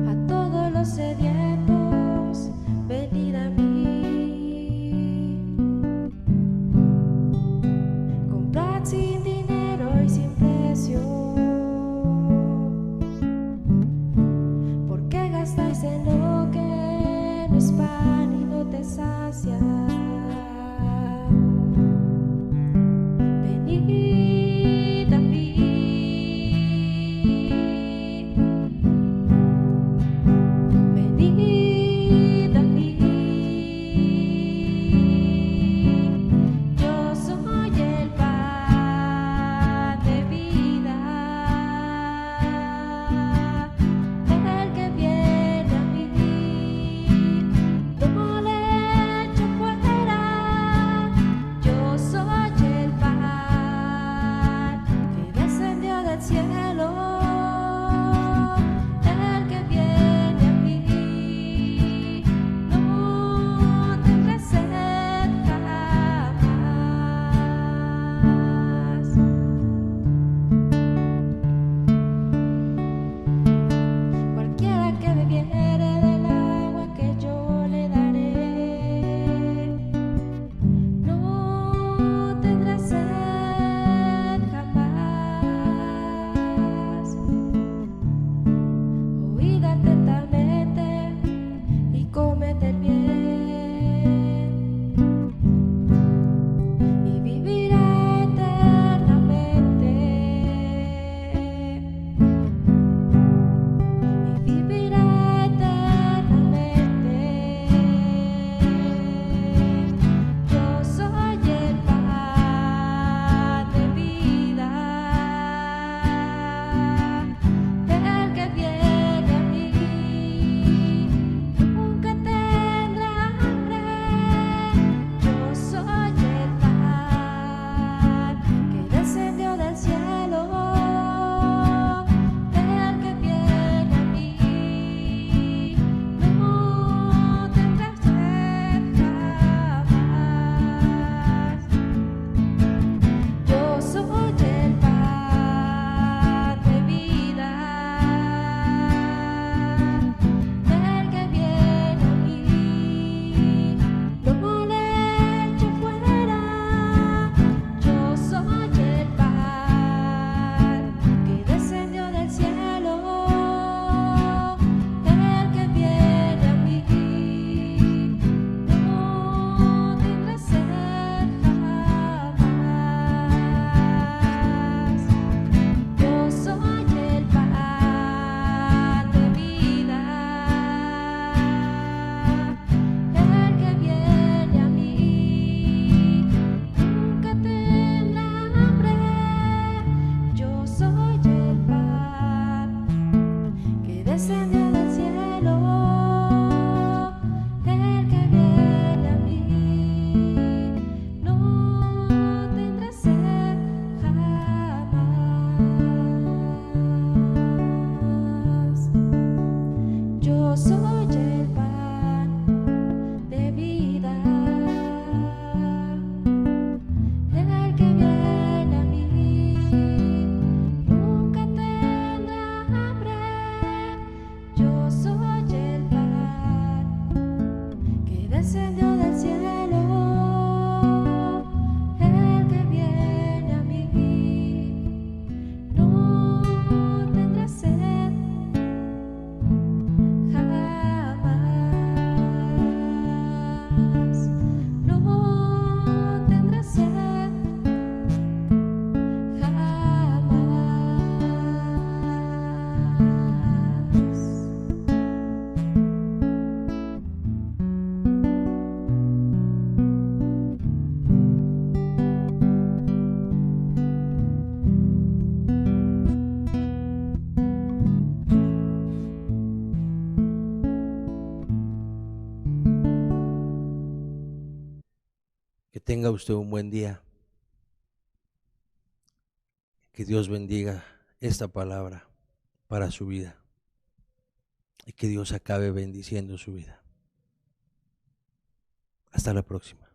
A todos los sedientos, venid a mí. Comprad sin dinero y sin precio. ¿Por qué gastáis en lo que no es pan y no te sacia? Venid a mí. Venid a mí. Yo soy el pan de vida, el que viene a mí no le echo fuera. Yo soy el pan que descendió del cielo, el que viene a mí no tendrá sed jamás. Cualquiera que bebiere del agua que yo le daré, no tendrá sed jamás. Oíd atentamente y comed del bien, y vivirá eternamente. Y vivirá eternamente. Yo soy el pan de vida, el que viene a mí tenga usted un buen día. Que Dios bendiga esta palabra para su vida y que Dios acabe bendiciendo su vida. Hasta la próxima.